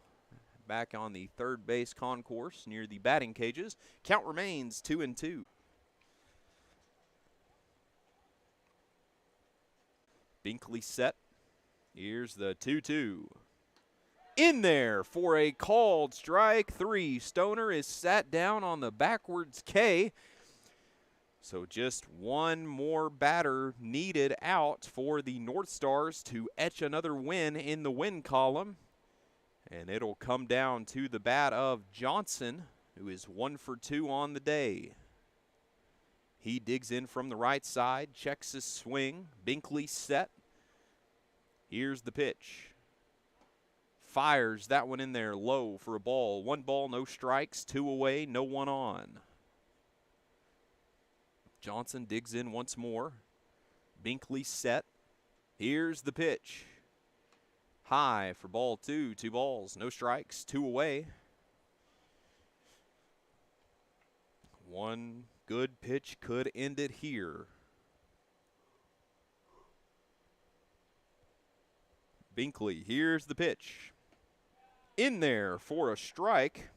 Speaker 1: Back on the third base concourse near the batting cages. Count remains 2-2. Binkley set. Here's the 2-2. In there for a called strike 3. Stoner is sat down on the backwards K. So just one more batter needed out for the NorthStars to etch another win in the win column. And it'll come down to the bat of Johnson, who is 1 for 2 on the day. He digs in from the right side, checks his swing. Binkley set. Here's the pitch. Fires that one in there low for a ball. 1 ball, no strikes, 2 away, no one on. Johnson digs in once more. Binkley set. Here's the pitch. High for ball 2, 2 balls, no strikes, 2 away. One good pitch could end it here. Binkley, here's the pitch. In there for a strike.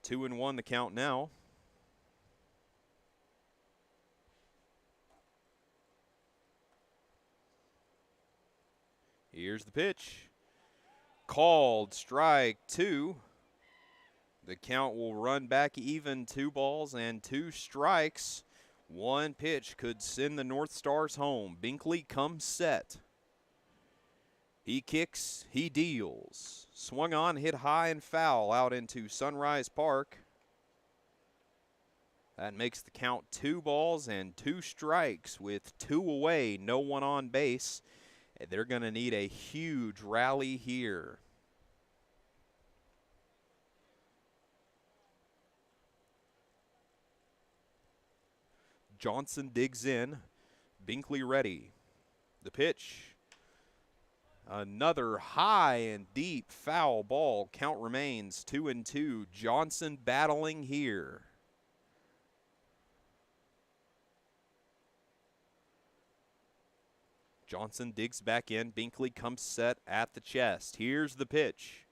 Speaker 1: 2-1 the count now. Here's the pitch. Called strike 2. The count will run back even, 2 balls and 2 strikes. One pitch could send the NorthStars home. Binkley comes set. He kicks, he deals. Swung on, hit high and foul out into Sunrise Park. That makes the count 2 balls and 2 strikes with 2 away, no one on base. They're going to need a huge rally here. Johnson digs in. Binkley ready. The pitch. Another high and deep foul ball. Count remains 2-2. Johnson battling here. Johnson digs back in. Binkley comes set at the chest. Here's the pitch.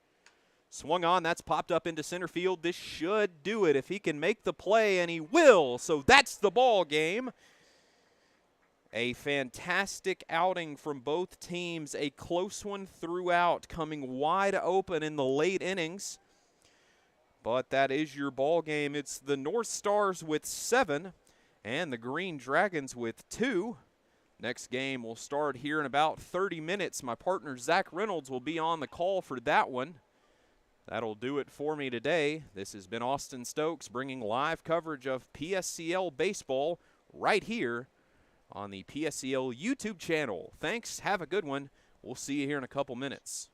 Speaker 1: Swung on. That's popped up into center field. This should do it if he can make the play, and he will. So that's the ball game. A fantastic outing from both teams. A close one throughout, coming wide open in the late innings. But that is your ball game. It's the NorthStars with 7 and the Green Dragons with 2. Next game will start here in about 30 minutes. My partner, Zach Reynolds, will be on the call for that one. That'll do it for me today. This has been Austin Stokes bringing live coverage of PSCL Baseball right here on the PSCL YouTube channel. Thanks. Have a good one. We'll see you here in a couple minutes.